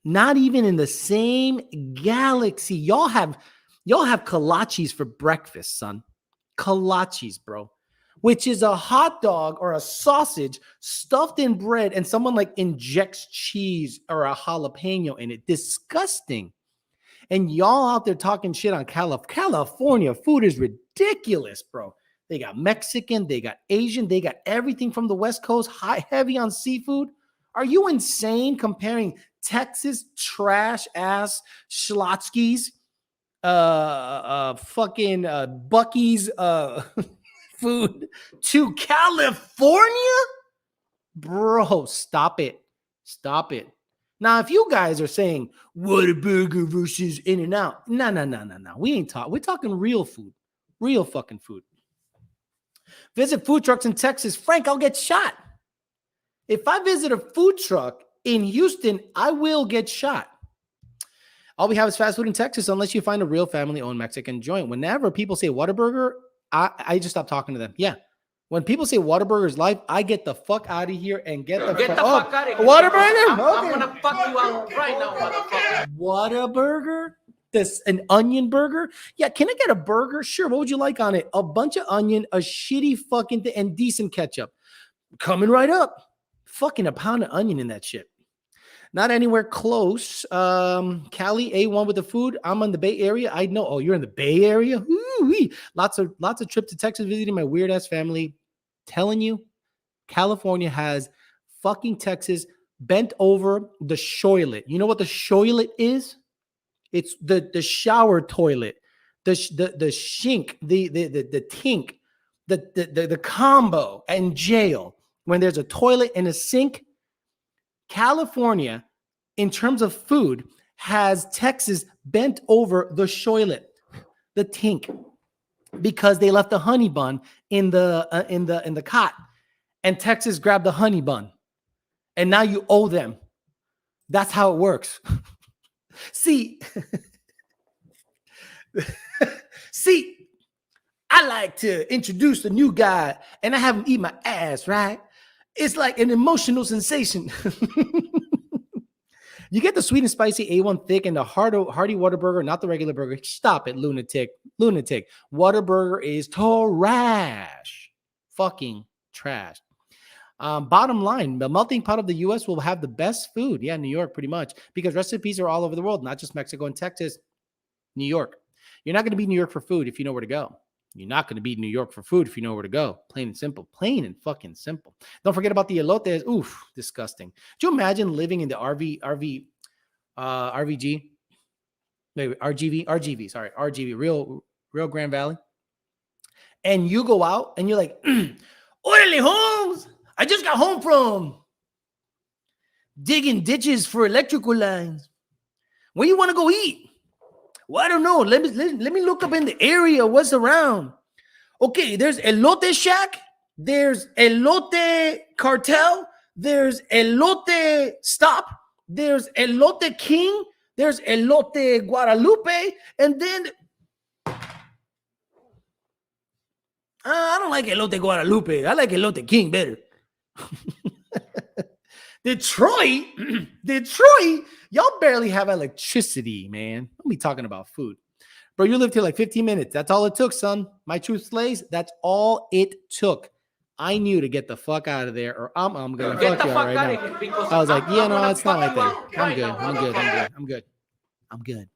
Not even in the same galaxy. Y'all have kolaches for breakfast, son. Kolaches, bro. Which is a hot dog or a sausage stuffed in bread and someone like injects cheese or a jalapeno in it. Disgusting. And y'all out there talking shit on California food is ridiculous, bro. They got Mexican, they got Asian, they got everything from the West Coast, heavy on seafood. Are you insane comparing Texas trash ass Schlotsky's, fucking Bucky's food to California? Bro, stop it. Stop it. Now, if you guys are saying Whataburger versus In-N-Out, no. We ain't talking. We're talking real food. Real fucking food. Visit food trucks in Texas. Frank, I'll get shot. If I visit a food truck in Houston, I will get shot. All we have is fast food in Texas unless you find a real family-owned Mexican joint. Whenever people say Whataburger, I just stop talking to them. Yeah. When people say Whataburger's life, I get the fuck out of here and get the fuck out of here. Whataburger? I'm going to fuck you out right now, motherfucker. Whataburger? This an onion burger? Yeah, can I get a burger? Sure. What would you like on it? A bunch of onion, a shitty fucking thing, and decent ketchup. Coming right up. Fucking a pound of onion in that shit. Not anywhere close. Cali, A1 with the food. I'm in the Bay Area. I know. Oh, you're in the Bay Area? Ooh-wee. Lots of trips to Texas visiting my weird ass family. Telling you, California has fucking Texas bent over the shoilet. You know what the shoilet is? It's the shower toilet, the shink, the tink, the combo and jail. When there's a toilet and a sink, California, in terms of food, has Texas bent over the shoilet, the tink, because they left the honey bun in the cot, and Texas grabbed the honey bun, and now you owe them. That's how it works. See, I like to introduce a new guy, and I have him eat my ass, right? It's like an emotional sensation. You get the sweet and spicy A1 thick and the hearty Whataburger, not the regular burger. Stop it, lunatic. Whataburger is trash. Fucking trash. Bottom line, the melting pot of the U.S. will have the best food. Yeah, New York, pretty much. Because recipes are all over the world, not just Mexico and Texas. New York. You're not going to be New York for food if you know where to go. You're not going to be New York for food if you know where to go. Plain and simple. Plain and fucking simple. Don't forget about the elotes. Oof, disgusting. Do you imagine living in the RGV, Real Grand Valley? And you go out and you're like, Orderly Holmes, I just got home from digging ditches for electrical lines. Where you want to go eat? Well, I don't know. Let me look up in the area. What's around? Okay, there's Elote Shack. There's Elote Cartel. There's Elote Stop. There's Elote King. There's Elote Guadalupe. And then I don't like Elote Guadalupe. I like Elote King better. Detroit, y'all barely have electricity, man. Don't be talking about food. Bro, you lived here like 15 minutes. That's all it took, son. My truth slays. That's all it took. I knew to get the fuck out of there or I'm going to fuck you out right now. I was like, yeah, no, it's not like that. I'm good.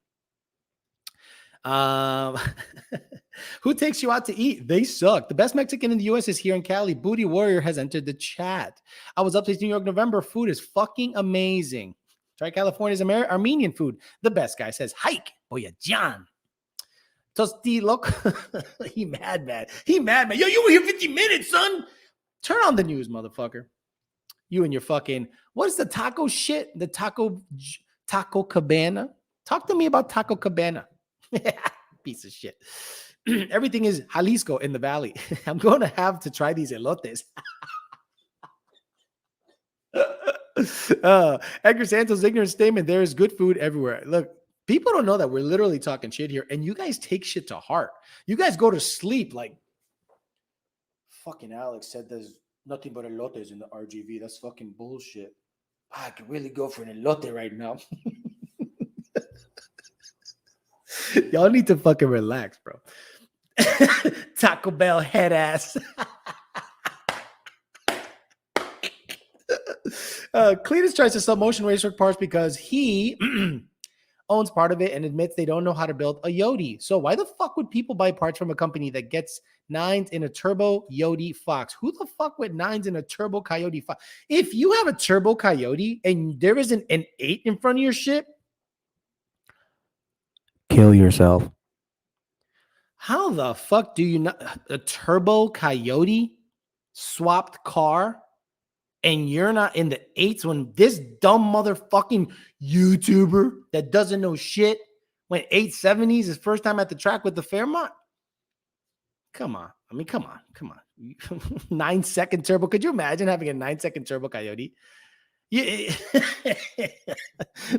Who takes you out to eat? They suck. The best Mexican in the U.S. is here in Cali. Booty Warrior has entered the chat. I was upstate New York, November. Food is fucking amazing. Try California's Armenian food. The best guy says, hike. Boya John. Tosti loco. He mad, man. Yo, you were here 50 minutes, son. Turn on the news, motherfucker. You and your fucking, what is the taco shit? The taco cabana? Talk to me about taco cabana. Piece of shit. Everything is Jalisco in the valley. I'm going to have to try these elotes. Edgar Santos' ignorant statement, there is good food everywhere. Look, people don't know that we're literally talking shit here, and you guys take shit to heart. You guys go to sleep like, fucking Alex said there's nothing but elotes in the RGV. That's fucking bullshit. I could really go for an elote right now. Y'all need to fucking relax, bro. Taco Bell head ass. Cletus tries to sell motion racetrack parts because he owns part of it and admits they don't know how to build a Yodi. So why the fuck would people buy parts from a company that gets nines in a turbo Yodi Fox? Who the fuck with nines in a turbo Coyote Fox? If you have a turbo Coyote and there isn't an 8 in front of your shit, kill yourself. How the fuck do you not a turbo Coyote swapped car and you're not in the 8s when this dumb motherfucking YouTuber that doesn't know shit went 870s his first time at the track with the Fairmont? Come on. I mean, come on. 9-second turbo. Could you imagine having a 9-second turbo Coyote? Yeah.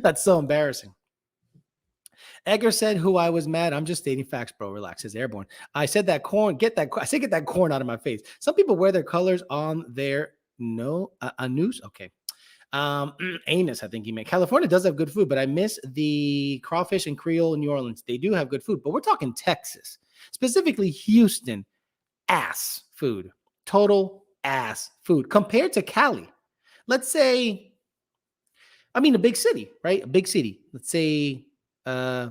That's so embarrassing. Edgar said, who I was mad. I'm just stating facts, bro. Relax. It's airborne. I said that corn. Get that corn out of my face. Some people wear their colors on their noose. Okay. Anus, I think he meant. California does have good food, but I miss the crawfish and Creole in New Orleans. They do have good food, but we're talking Texas, specifically Houston. Ass food. Total ass food compared to Cali. Let's say, I mean, a big city, right? A big city. Let's say, LA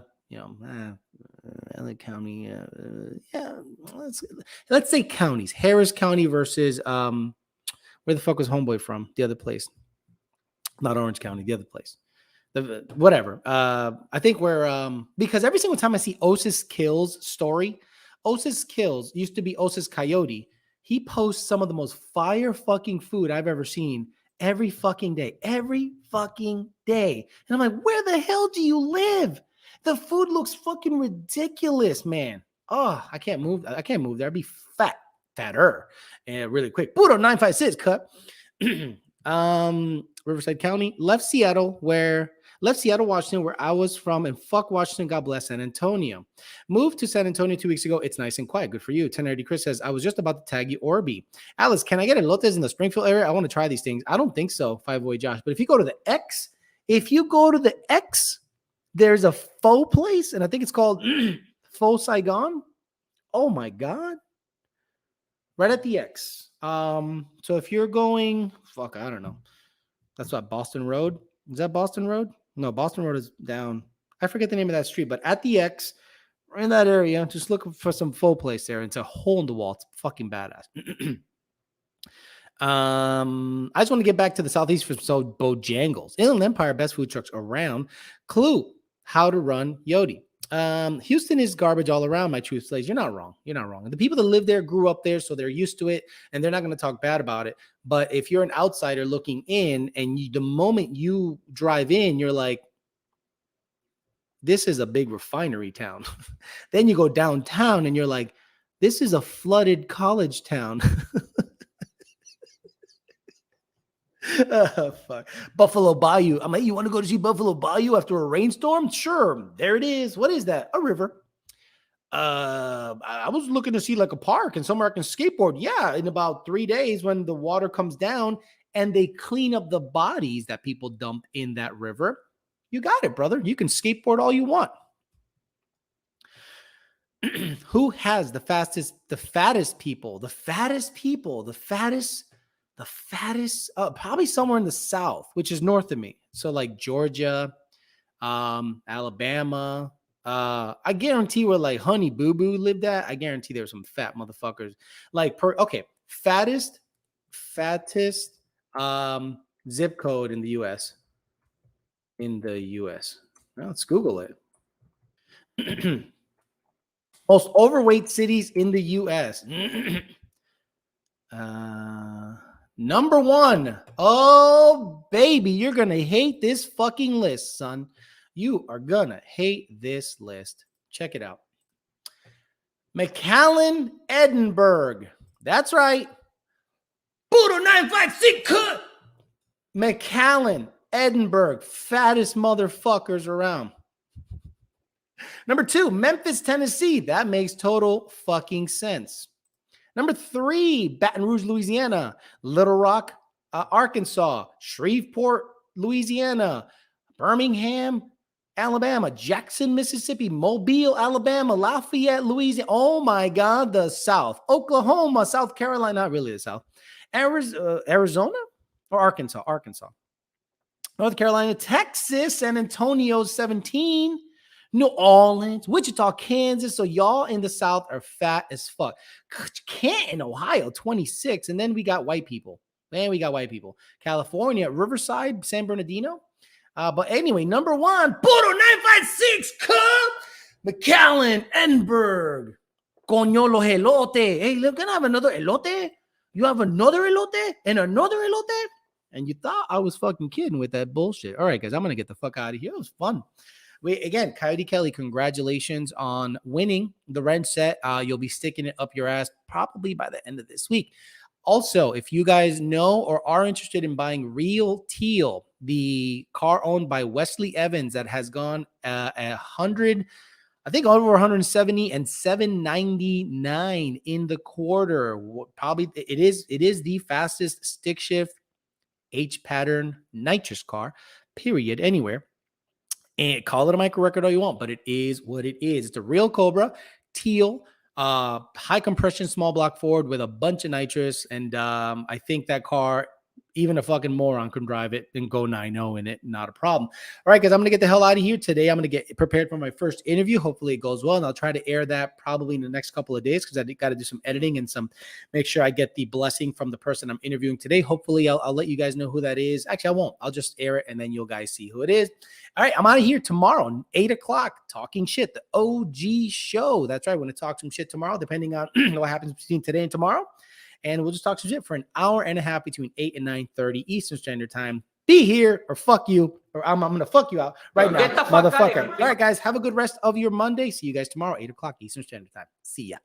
County. Let's say counties. Harris County versus where the fuck was Homeboy from? The other place, not Orange County. The other place. Whatever. I think we're because every single time I see Osis Kills story, Osis Kills used to be Osis Coyote. He posts some of the most fire fucking food I've ever seen. Every fucking day. And I'm like, where the hell do you live? The food looks fucking ridiculous, man. Oh, I can't move there. I'd be fatter. And really quick. Puro 956 cut. Riverside County. Left Seattle, Washington, where I was from, and fuck Washington, God bless San Antonio. Moved to San Antonio 2 weeks ago. It's nice and quiet. Good for you. 1090 Chris says, I was just about to tag you, Orby. Alice, can I get elotes in the Springfield area? I want to try these things. I don't think so, 5-Way Josh. But if you go to the X, there's a faux place, and I think it's called Faux Saigon. Oh my God. Right at the X. So if you're going, fuck, I don't know. That's what, Boston Road? Is that Boston Road? No, Boston Road is down. I forget the name of that street, but at the X, right in that area, just look for some faux place there. It's a hole in the wall. It's fucking badass. I just want to get back to the Southeast for Bojangles. Inland Empire, best food trucks around. Clue, how to run Yodi. Houston is garbage all around, my truth slays. You're not wrong. The people that live there grew up there, so they're used to it, and they're not going to talk bad about it. But if you're an outsider looking in, and the moment you drive in, you're like, this is a big refinery town. Then you go downtown, and you're like, this is a flooded college town. Fuck. Buffalo Bayou. I'm like, you want to go to see Buffalo Bayou after a rainstorm? Sure. There it is. What is that? A river. I was looking to see like a park and somewhere I can skateboard. Yeah. In about 3 days when the water comes down and they clean up the bodies that people dump in that river. You got it, brother. You can skateboard all you want. Who has the fattest people, probably somewhere in the South, which is north of me. So like Georgia, Alabama. I guarantee where like Honey Boo Boo lived at. I guarantee there were some fat motherfuckers. Like fattest zip code in the US. Well, let's Google it. Most overweight cities in the US. Number 1. Oh, baby, you're going to hate this fucking list, son. You are going to hate this list. Check it out. McAllen, Edinburgh. That's right. Puro 956 cut. McAllen, Edinburgh. Fattest motherfuckers around. Number 2, Memphis, Tennessee. That makes total fucking sense. Number 3, Baton Rouge, Louisiana. Little Rock, Arkansas. Shreveport, Louisiana, Birmingham, Alabama, Jackson, Mississippi, Mobile, Alabama, Lafayette, Louisiana. Oh my God, the South. Oklahoma, South Carolina, not really the South. Arizona or Arkansas? Arkansas. North Carolina, Texas, San Antonio, 17. New Orleans, Wichita, Kansas. So y'all in the South are fat as fuck. Canton, Ohio, 26. And then we got white people. Man, we got white people. California, Riverside, San Bernardino. But anyway, number one, Puro 956, Cub, McAllen, Enberg, Coño los elote. Hey, look, can I have another elote? You have another elote and another elote? And you thought I was fucking kidding with that bullshit. All right, guys, I'm going to get the fuck out of here. It was fun. Again, Coyote Kelly, congratulations on winning the rent set. You'll be sticking it up your ass probably by the end of this week. Also, if you guys know or are interested in buying Real Teal, the car owned by Wesley Evans that has gone 100, I think over 170 and 799 in the quarter. Probably it is the fastest stick shift H pattern nitrous car, period, anywhere. And call it a micro record all you want, but it is what it is. It's a real Cobra, teal, high compression, small block Ford with a bunch of nitrous. And I think that car, even a fucking moron can drive it and go 9-0 in it. Not a problem. All right, guys, I'm going to get the hell out of here today. I'm going to get prepared for my first interview. Hopefully it goes well. And I'll try to air that probably in the next couple of days because I got to do some editing and make sure I get the blessing from the person I'm interviewing today. Hopefully I'll let you guys know who that is. Actually, I won't. I'll just air it and then you'll guys see who it is. All right, I'm out of here tomorrow, 8 o'clock, Talking Shit, the OG show. That's right. We're going to talk some shit tomorrow, depending on what happens between today and tomorrow. And we'll just talk some shit for an hour and a half between 8 and 9:30 Eastern Standard Time. Be here or fuck you, or I'm going to fuck you out right now, motherfucker. All right, guys, have a good rest of your Monday. See you guys tomorrow, 8 o'clock Eastern Standard Time. See ya.